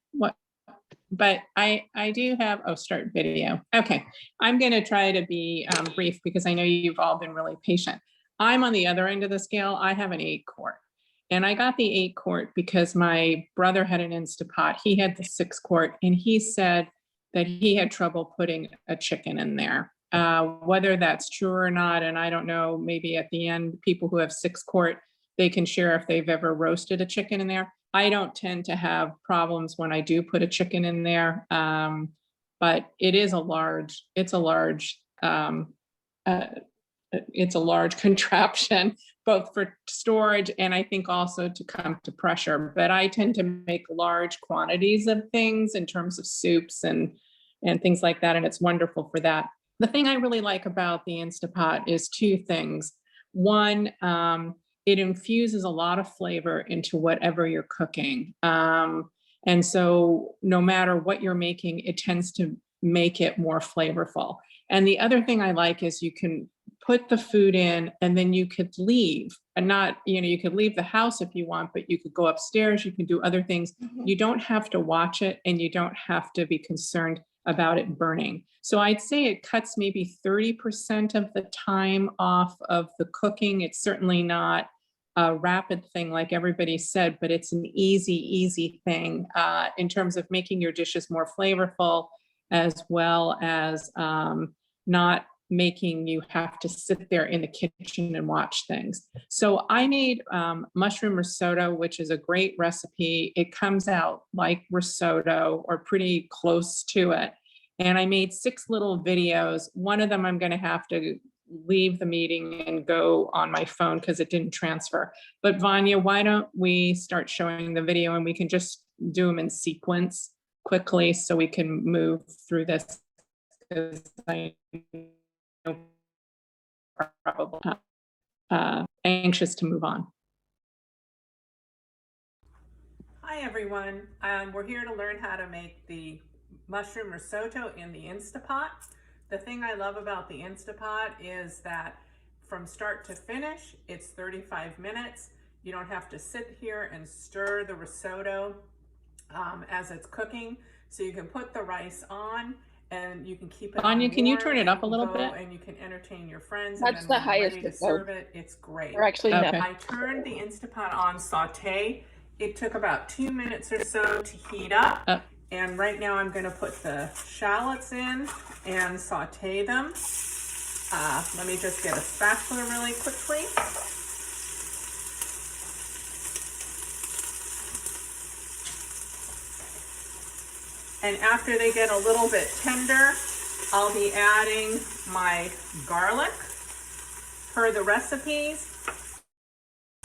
But I do have, start video. Okay. I'm going to try to be brief because I know you've all been really patient. I'm on the other end of the scale. I have an 8-quart. And I got the 8-quart because my brother had an Instapot. He had the 6-quart, and he said that he had trouble putting a chicken in there. Whether that's true or not, and I don't know, maybe at the end, people who have 6-quart, they can share if they've ever roasted a chicken in there. I don't tend to have problems when I do put a chicken in there, but it's a large contraption, both for storage and I think also to come to pressure. But I tend to make large quantities of things in terms of soups and things like that, and it's wonderful for that. The thing I really like about the Instapot is 2 things. One, it infuses a lot of flavor into whatever you're cooking. And so no matter what you're making, it tends to make it more flavorful. And the other thing I like is you can put the food in, and then you could leave, and not, you could leave the house if you want, but you could go upstairs, you can do other things. You don't have to watch it, and you don't have to be concerned about it burning. So I'd say it cuts maybe 30% of the time off of the cooking. It's certainly not a rapid thing like everybody said, but it's an easy thing in terms of making your dishes more flavorful, as well as not making you have to sit there in the kitchen and watch things. So I made mushroom risotto, which is a great recipe. It comes out like risotto or pretty close to it. And I made 6 little videos. One of them I'm going to have to leave the meeting and go on my phone because it didn't transfer. But Vanya, why don't we start showing the video, and we can just do them in sequence quickly so we can move through this, because I know probably anxious to move on. Hi everyone, we're here to learn how to make the mushroom risotto in the Instapot. The thing I love about the Instapot is that from start to finish, it's 35 minutes. You don't have to sit here and stir the risotto as it's cooking. So you can put the rice on, and you can keep it Anya, on can you warm, turn it and up a you little go bit? And you can entertain your friends. That's and the then when you're highest ready to it goes. serve it, it's great. Or actually, no. Okay. I turned the Instapot on saute. It took about 2 minutes or so to heat up. And right now I'm going to put the shallots in and saute them. Let me just get a spatula really quickly. And after they get a little bit tender, I'll be adding my garlic per the recipes,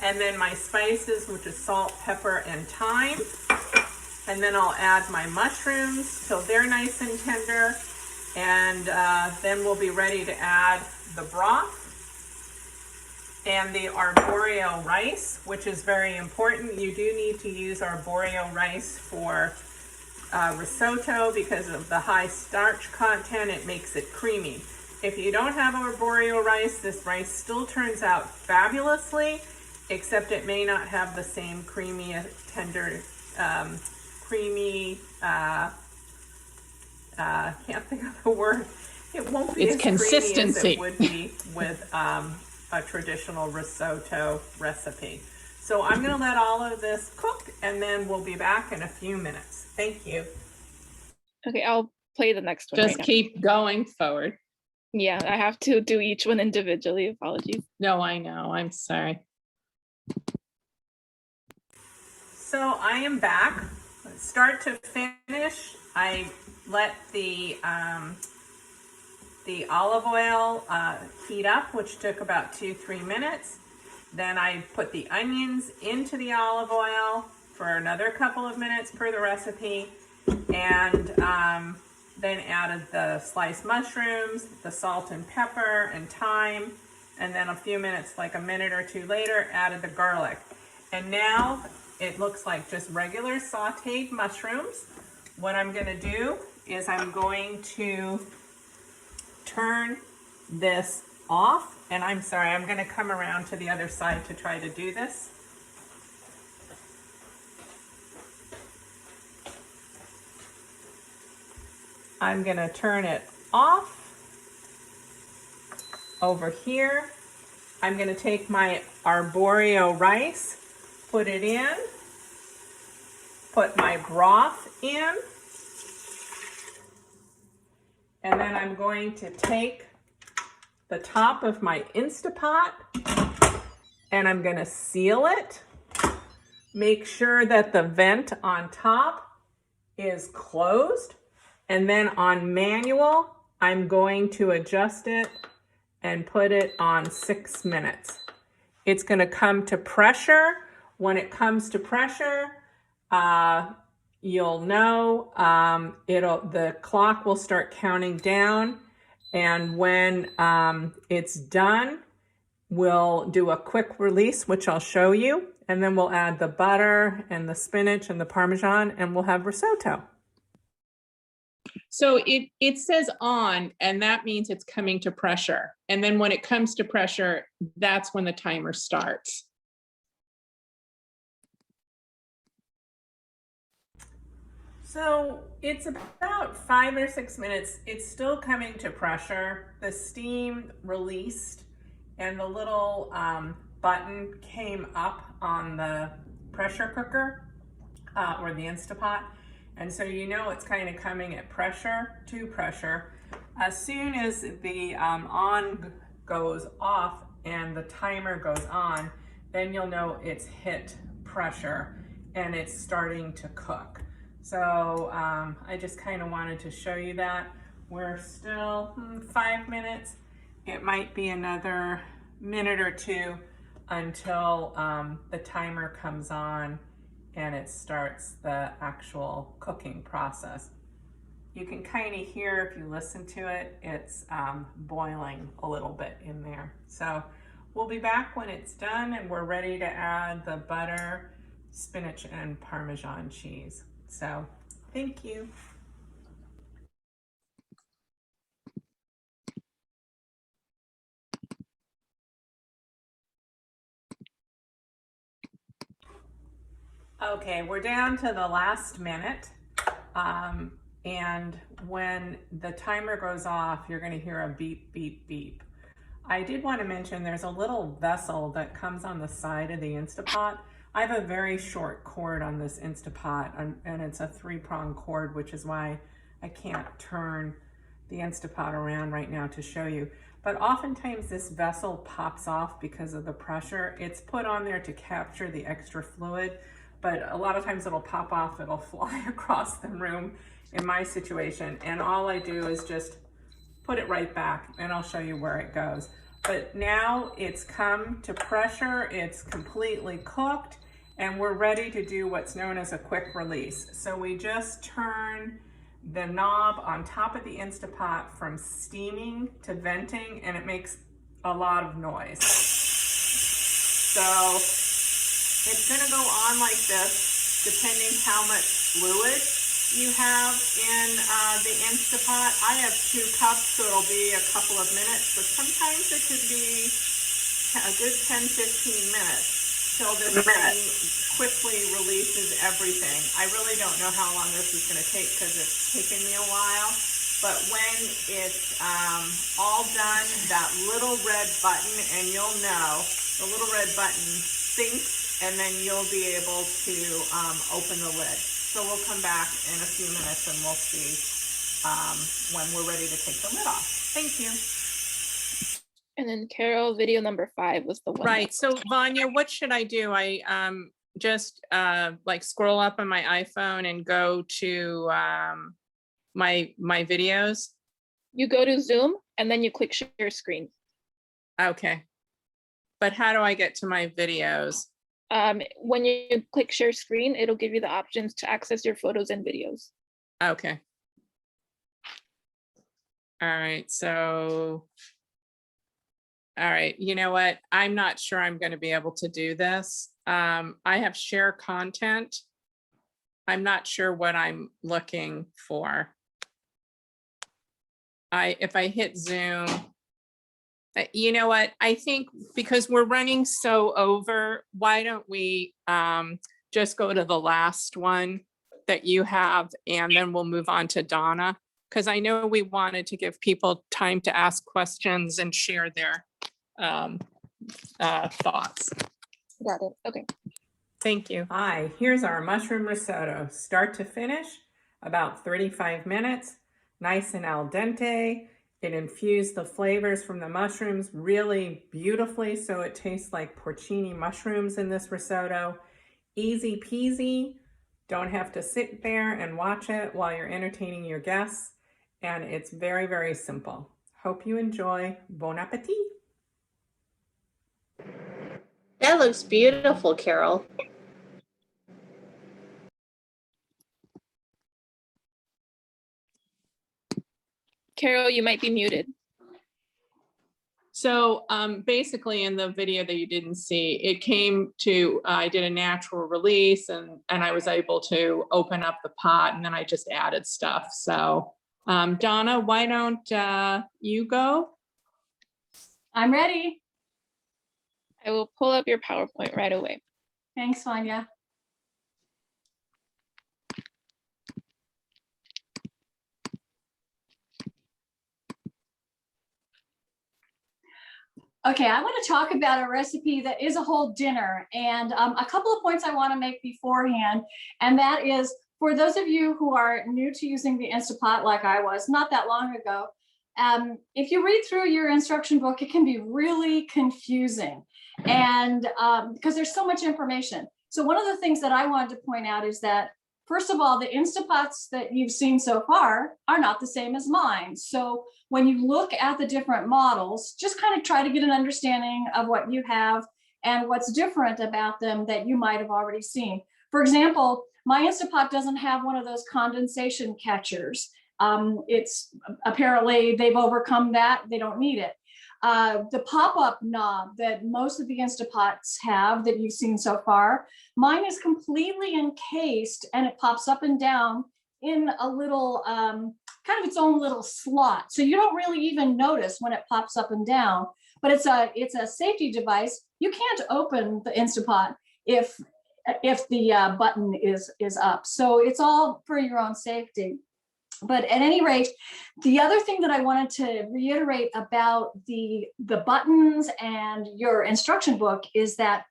and then my spices, which is salt, pepper, and thyme. And then I'll add my mushrooms till they're nice and tender. And then we'll be ready to add the broth and the arborio rice, which is very important. You do need to use arborio rice for risotto because of the high starch content. It makes it creamy. If you don't have arborio rice, this rice still turns out fabulously, except it may not have the same creamy, tender, creamy, can't think of the word. It won't be It's as consistency. creamy as it would be with a traditional risotto recipe. So I'm going to let all of this cook, and then we'll be back in a few minutes. Thank you. Okay, I'll play the next one. Just right keep going forward. now. Yeah, I have to do each one individually. Apologies. No, I know. I'm sorry. So I am back. Start to finish, I let the olive oil heat up, which took about 2-3 minutes. Then I put the onions into the olive oil for another couple of minutes per the recipe, and then added the sliced mushrooms, the salt and pepper and thyme, and then a few minutes, like a minute or 2 later, added the garlic. And now it looks like just regular sauteed mushrooms. What I'm going to do is I'm going to turn this off, and I'm sorry, I'm going to come around to the other side to try to do this. I'm going to turn it off over here. I'm going to take my arborio rice, put it in, put my broth in, and then I'm going to take the top of my Instapot and I'm going to seal it. Make sure that the vent on top is closed, and then on manual, I'm going to adjust it and put it on 6 minutes. It's going to come to pressure. When it comes to pressure, you'll know the clock will start counting down, and when it's done, we'll do a quick release, which I'll show you, and then we'll add the butter and the spinach and the Parmesan, and we'll have risotto. So it says on, and that means it's coming to pressure. And then when it comes to pressure, that's when the timer starts. So it's about 5 or 6 minutes. It's still coming to pressure. The steam released and the little button came up on the pressure cooker or the Instapot. And so you know it's kind of coming at pressure to pressure. As soon as the on goes off and the timer goes on, then you'll know it's hit pressure and it's starting to cook. So I just kind of wanted to show you that. We're still 5 minutes. It might be another minute or two until the timer comes on and it starts the actual cooking process. You can kind of hear, if you listen to it, it's boiling a little bit in there. So we'll be back when it's done and we're ready to add the butter, spinach, and Parmesan cheese. So thank you. Okay, we're down to the last minute. And when the timer goes off, you're going to hear a beep, beep, beep. I did want to mention there's a little vessel that comes on the side of the Instapot. I have a very short cord on this Instapot, and it's a 3-prong cord, which is why I can't turn the Instapot around right now to show you. But oftentimes this vessel pops off because of the pressure. It's put on there to capture the extra fluid, but a lot of times it'll pop off, it'll fly across the room in my situation. And all I do is just put it right back and I'll show you where it goes. But now it's come to pressure, it's completely cooked, and we're ready to do what's known as a quick release. So we just turn the knob on top of the Instapot from steaming to venting, and it makes a lot of noise. So it's gonna go on like this, depending how much fluid you have in the Instapot. I have 2 cups, so it'll be a couple of minutes, but sometimes it could be a good 10-15 minutes till this thing quickly releases everything. I really don't know how long this is going to take because it's taken me a while, but when it's all done, that little red button, and you'll know, the little red button sinks, and then you'll be able to open the lid. So we'll come back in a few minutes and we'll see when we're ready to take the lid off. Thank you. And then Carol, video number 5 was the one. Right. So Vanya, what should I do? I just like scroll up on my iPhone and go to my videos. You go to Zoom and then you click share screen. Okay. But how do I get to my videos? When you click share screen, it'll give you the options to access your photos and videos. Okay. All right. So, all right. You know what? I'm not sure I'm going to be able to do this. I have share content. I'm not sure what I'm looking for. If I hit Zoom, you know what, I think because we're running so over, why don't we just go to the last one that you have, and then we'll move on to Donna, because I know we wanted to give people time to ask questions and share their thoughts. Got it. Okay. Thank you. Hi, here's our mushroom risotto, start to finish, about 35 minutes, nice and al dente. It infused the flavors from the mushrooms really beautifully, so it tastes like porcini mushrooms in this risotto. Easy peasy, don't have to sit there and watch it while you're entertaining your guests, and it's very, very simple. Hope you enjoy. Bon appetit. That looks beautiful, Carol. Carol, you might be muted. So basically in the video that you didn't see, it came to, I did a natural release and I was able to open up the pot, and then I just added stuff. So Donna, why don't you go? I'm ready. I will pull up your PowerPoint right away. Thanks, Sonia. Okay, I want to talk about a recipe that is a whole dinner, and a couple of points I want to make beforehand, and that is for those of you who are new to using the Instapot like I was not that long ago, if you read through your instruction book, it can be really confusing, and because there's so much information. So one of the things that I wanted to point out is that, first of all, the Instapots that you've seen so far are not the same as mine. So when you look at the different models, just kind of try to get an understanding of what you have and what's different about them that you might have already seen. For example, my Instapot doesn't have one of those condensation catchers. It's apparently they've overcome that. They don't need it. The pop-up knob that most of the Instapots have that you've seen so far, mine is completely encased and it pops up and down in a little, kind of its own little slot. So you don't really even notice when it pops up and down, but it's a safety device. You can't open the Instapot if the button is up. So it's all for your own safety. But at any rate, the other thing that I wanted to reiterate about the buttons and your instruction book is that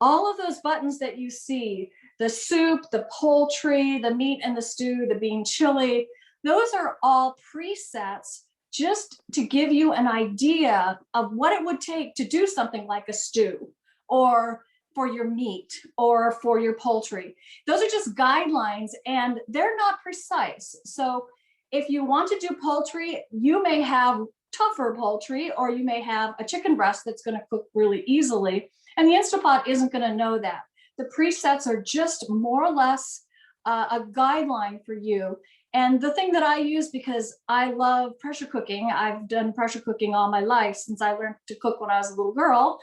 all of those buttons that you see, the soup, the poultry, the meat and the stew, the bean chili, those are all presets just to give you an idea of what it would take to do something like a stew or for your meat or for your poultry. Those are just guidelines and they're not precise. So if you want to do poultry, you may have tougher poultry or you may have a chicken breast that's going to cook really easily. And the Instapot isn't going to know that. The presets are just more or less a guideline for you. And the thing that I use, because I love pressure cooking, I've done pressure cooking all my life since I learned to cook when I was a little girl.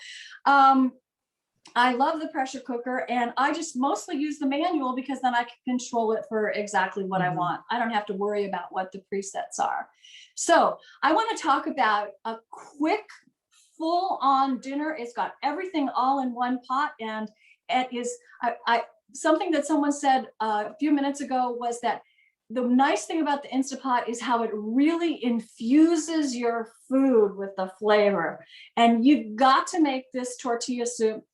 I love the pressure cooker and I just mostly use the manual because then I can control it for exactly what I want. I don't have to worry about what the presets are. So I want to talk about a quick full-on dinner. It's got everything all in one pot, and it is something that someone said a few minutes ago was that the nice thing about the Instapot is how it really infuses your food with the flavor. And you've got to make this tortilla soup.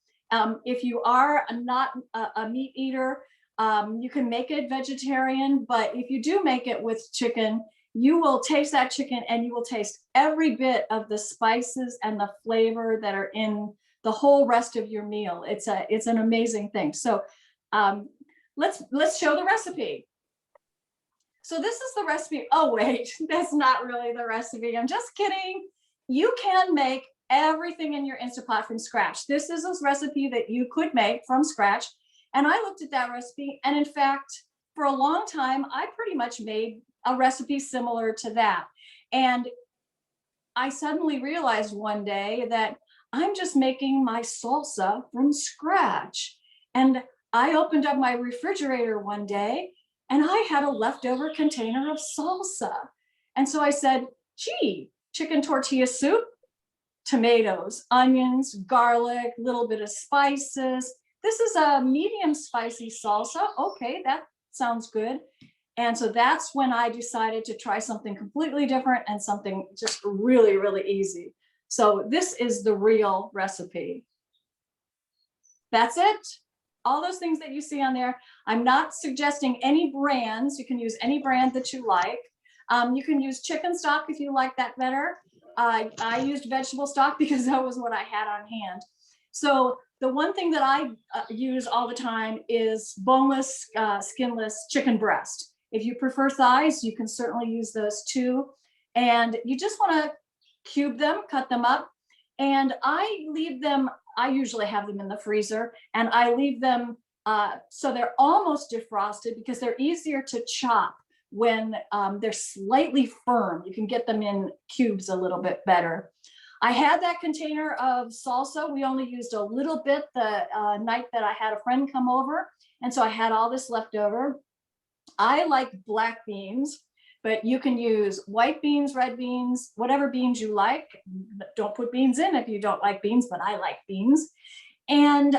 If you are not a meat eater, you can make it vegetarian, but if you do make it with chicken, you will taste that chicken and you will taste every bit of the spices and the flavor that are in the whole rest of your meal. It's an amazing thing. So let's show the recipe. So this is the recipe. Oh, wait, that's not really the recipe. I'm just kidding. You can make everything in your Instapot from scratch. This is a recipe that you could make from scratch. And I looked at that recipe. And in fact, for a long time, I pretty much made a recipe similar to that. And I suddenly realized one day that I'm just making my salsa from scratch. And I opened up my refrigerator one day and I had a leftover container of salsa. And so I said, gee, chicken tortilla soup, tomatoes, onions, garlic, a little bit of spices. This is a medium spicy salsa. Okay, that sounds good. And so that's when I decided to try something completely different and something just really, really easy. So this is the real recipe. That's it. All those things that you see on there. I'm not suggesting any brands. You can use any brand that you like. You can use chicken stock if you like that better. I used vegetable stock because that was what I had on hand. So the one thing that I use all the time is boneless, skinless chicken breast. If you prefer thighs, you can certainly use those too. And you just want to cube them, cut them up. And I leave them, I usually have them in the freezer, and I leave them so they're almost defrosted because they're easier to chop when they're slightly firm. You can get them in cubes a little bit better. I had that container of salsa. We only used a little bit the night that I had a friend come over. And so I had all this left over. I like black beans, but you can use white beans, red beans, whatever beans you like. Don't put beans in if you don't like beans, but I like beans. And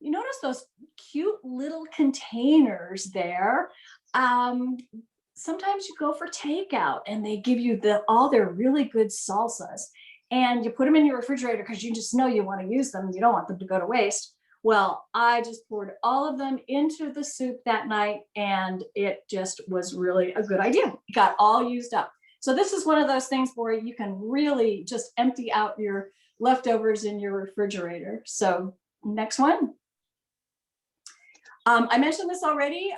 you notice those cute little containers there. Sometimes you go for takeout and they give you all their really good salsas, and you put them in your refrigerator because you just know you want to use them. You don't want them to go to waste. Well, I just poured all of them into the soup that night, and it just was really a good idea. It got all used up. So this is one of those things where you can really just empty out your leftovers in your refrigerator. So next one. I mentioned this already.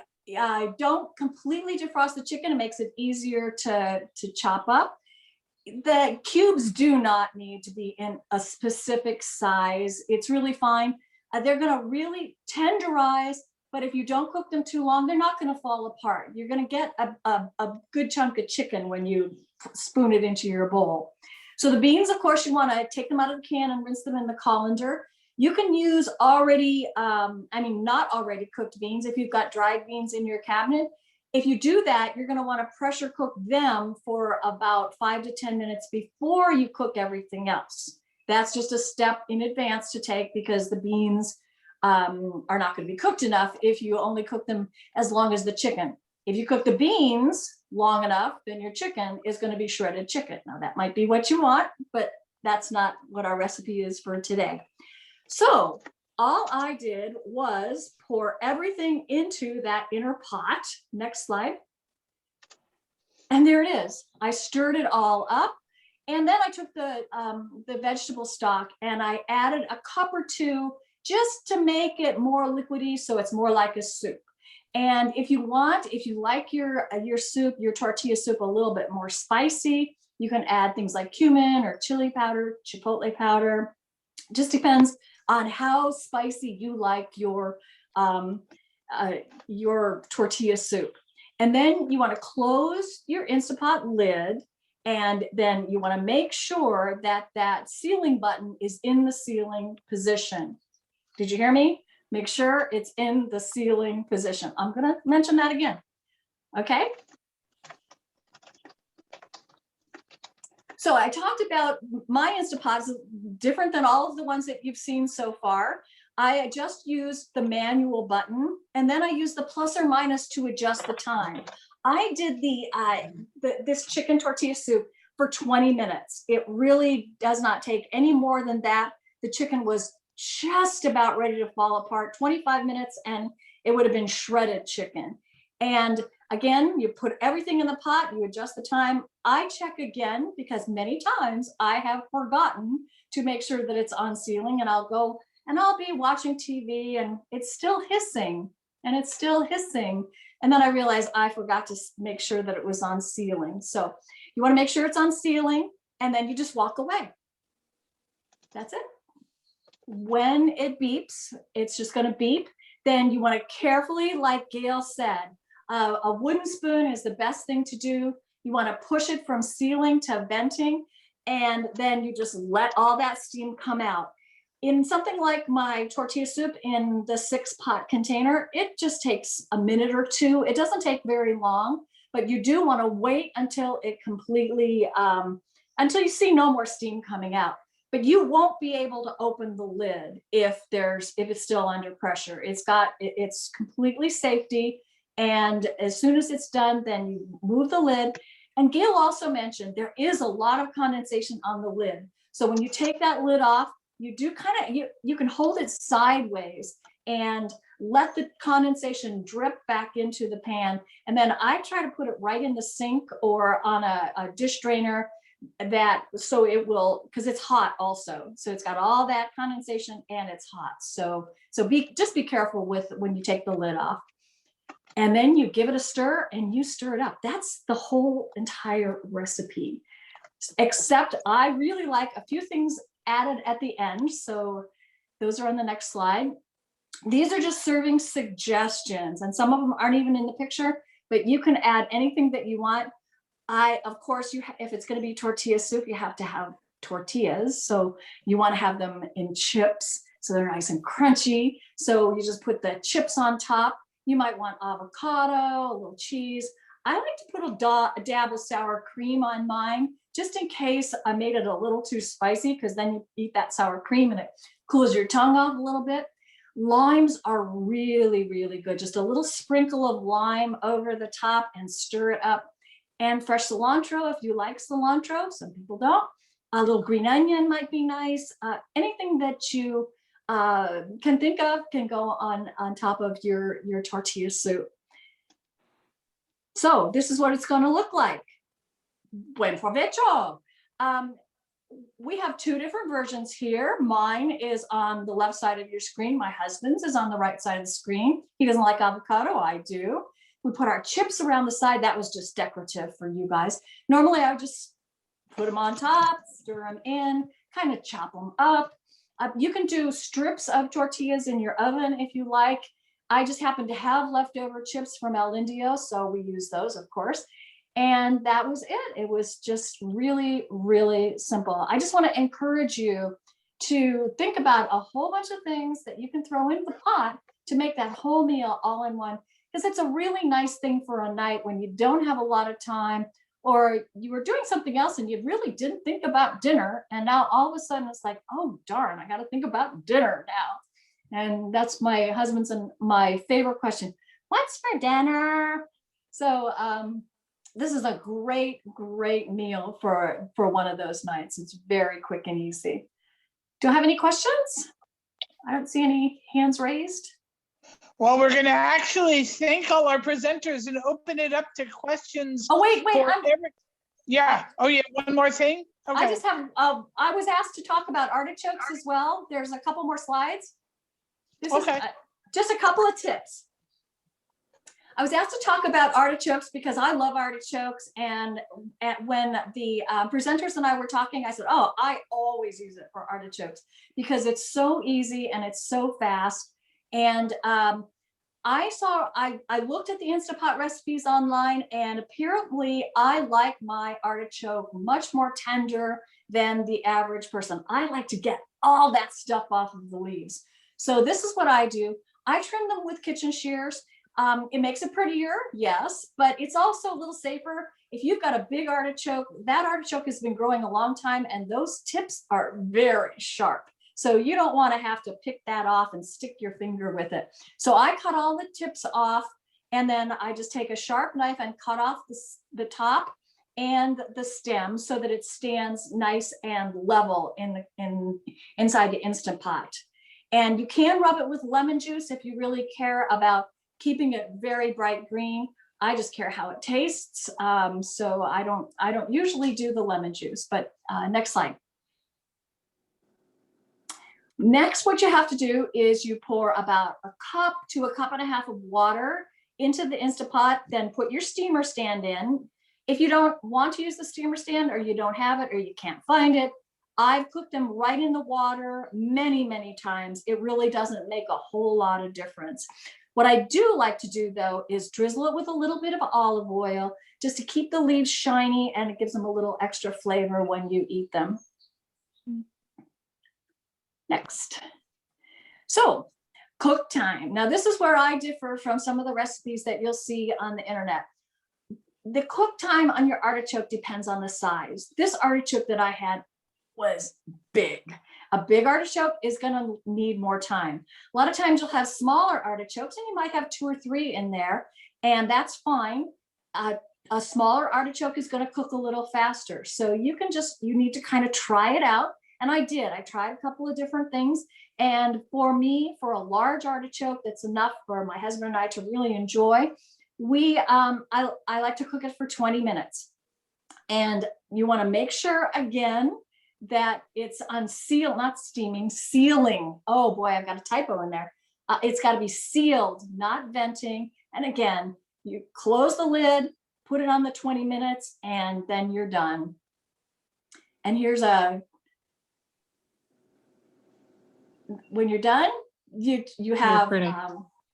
Don't completely defrost the chicken. It makes it easier to chop up. The cubes do not need to be in a specific size. It's really fine. They're going to really tenderize, but if you don't cook them too long, they're not going to fall apart. You're going to get a good chunk of chicken when you spoon it into your bowl. So the beans, of course, you want to take them out of the can and rinse them in the colander. You can use already, not already cooked beans if you've got dried beans in your cabinet. If you do that, you're going to want to pressure cook them for about 5 to 10 minutes before you cook everything else. That's just a step in advance to take because the beans are not going to be cooked enough if you only cook them as long as the chicken. If you cook the beans long enough, then your chicken is going to be shredded chicken. Now that might be what you want, but that's not what our recipe is for today. So all I did was pour everything into that inner pot. Next slide. And there it is. I stirred it all up. And then I took the vegetable stock and I added a cup or two just to make it more liquidy, so it's more like a soup. And if you like your soup, your tortilla soup a little bit more spicy, you can add things like cumin or chili powder, chipotle powder. Just depends on how spicy you like your tortilla soup. And then you want to close your Instapot lid. And then you want to make sure that that sealing button is in the sealing position. Did you hear me? Make sure it's in the sealing position. I'm going to mention that again. Okay. So I talked about my Instapots different than all of the ones that you've seen so far. I just used the manual button, and then I used the plus or minus to adjust the time. I did this chicken tortilla soup for 20 minutes. It really does not take any more than that. The chicken was just about ready to fall apart. 25 minutes and it would have been shredded chicken. And again, you put everything in the pot, you adjust the time. I check again because many times I have forgotten to make sure that it's on sealing, and I'll go and I'll be watching TV and it's still hissing and it's still hissing. And then I realized I forgot to make sure that it was on sealing. So you want to make sure it's on sealing, and then you just walk away. That's it. When it beeps, it's just going to beep. Then you want to carefully, like Gail said, a wooden spoon is the best thing to do. You want to push it from sealing to venting, and then you just let all that steam come out. In something like my tortilla soup in the 6-pot container, it just takes a minute or two. It doesn't take very long, but you do want to wait until it completely, until you see no more steam coming out. But you won't be able to open the lid if it's still under pressure. It's completely safety. And as soon as it's done, then you move the lid. And Gail also mentioned there is a lot of condensation on the lid. So when you take that lid off, you do you can hold it sideways and let the condensation drip back into the pan. And then I try to put it right in the sink or on a dish drainer, so it will, because it's hot also. So it's got all that condensation and it's hot. So just be careful with when you take the lid off. And then you give it a stir and you stir it up. That's the whole entire recipe. Except I really like a few things added at the end. So those are on the next slide. These are just serving suggestions, and some of them aren't even in the picture, but you can add anything that you want. Of course, if it's going to be tortilla soup, you have to have tortillas. So you want to have them in chips, so they're nice and crunchy. So you just put the chips on top. You might want avocado, a little cheese. I like to put a dab of sour cream on mine, just in case I made it a little too spicy, because then you eat that sour cream and it cools your tongue off a little bit. Limes are really, really good. Just a little sprinkle of lime over the top and stir it up. And fresh cilantro, if you like cilantro, some people don't. A little green onion might be nice. Anything that you can think of can go on top of your tortilla soup. So this is what it's going to look like. Buen provecho. We have two different versions here. Mine is on the left side of your screen. My husband's is on the right side of the screen. He doesn't like avocado. I do. We put our chips around the side. That was just decorative for you guys. Normally, I would just put them on top, stir them in, kind of chop them up. You can do strips of tortillas in your oven if you like. I just happen to have leftover chips from El Indio, so we use those, of course. And that was it. It was just really, really simple. I just want to encourage you to think about a whole bunch of things that you can throw in the pot to make that whole meal all in one, because it's a really nice thing for a night when you don't have a lot of time, or you were doing something else and you really didn't think about dinner. And now all of a sudden it's like, oh, darn, I got to think about dinner now. And that's my husband's and my favorite question. What's for dinner? So this is a great, great meal for one of those nights. It's very quick and easy. Do I have any questions? I don't see any hands raised. Well, we're going to actually thank all our presenters and open it up to questions. Oh, wait. Yeah. Oh, yeah. One more thing. Okay. I just have, I was asked to talk about artichokes as well. There's a couple more slides. This is just a couple of tips. I was asked to talk about artichokes because I love artichokes. And when the presenters and I were talking, I said, oh, I always use it for artichokes because it's so easy and it's so fast. And I looked at the Instapot recipes online, and apparently I like my artichoke much more tender than the average person. I like to get all that stuff off of the leaves. So this is what I do. I trim them with kitchen shears. It makes it prettier, yes, but it's also a little safer. If you've got a big artichoke, that artichoke has been growing a long time and those tips are very sharp. So you don't want to have to pick that off and stick your finger with it. So I cut all the tips off, and then I just take a sharp knife and cut off the top and the stem so that it stands nice and level inside the Instant Pot. And you can rub it with lemon juice if you really care about keeping it very bright green. I just care how it tastes. So I don't usually do the lemon juice, but next slide. Next, what you have to do is you pour about a cup to a cup and a half of water into the Instapot, then put your steamer stand in. If you don't want to use the steamer stand, or you don't have it, or you can't find it, I've cooked them right in the water many, many times. It really doesn't make a whole lot of difference. What I do like to do though is drizzle it with a little bit of olive oil just to keep the leaves shiny, and it gives them a little extra flavor when you eat them. Next. So cook time. Now this is where I differ from some of the recipes that you'll see on the internet. The cook time on your artichoke depends on the size. This artichoke that I had was big. A big artichoke is going to need more time. A lot of times you'll have smaller artichokes and you might have 2 or 3 in there, and that's fine. A smaller artichoke is going to cook a little faster. So you need to kind of try it out. And I tried a couple of different things. And for me, for a large artichoke, that's enough for my husband and I to really enjoy. I like to cook it for 20 minutes. And you want to make sure again that it's unsealed, not steaming, sealing. Oh boy, I've got a typo in there. It's got to be sealed, not venting. And again, you close the lid, put it on the 20 minutes, and then you're done. And here's when you're done, you have,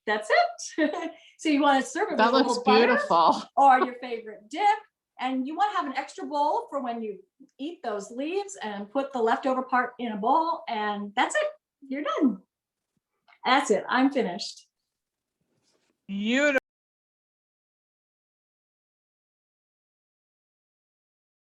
that's it. So you want to serve it with a little beautiful. Or your favorite dip. And you want to have an extra bowl for when you eat those leaves, and put the leftover part in a bowl, and that's it. You're done. That's it. I'm finished. Beautiful.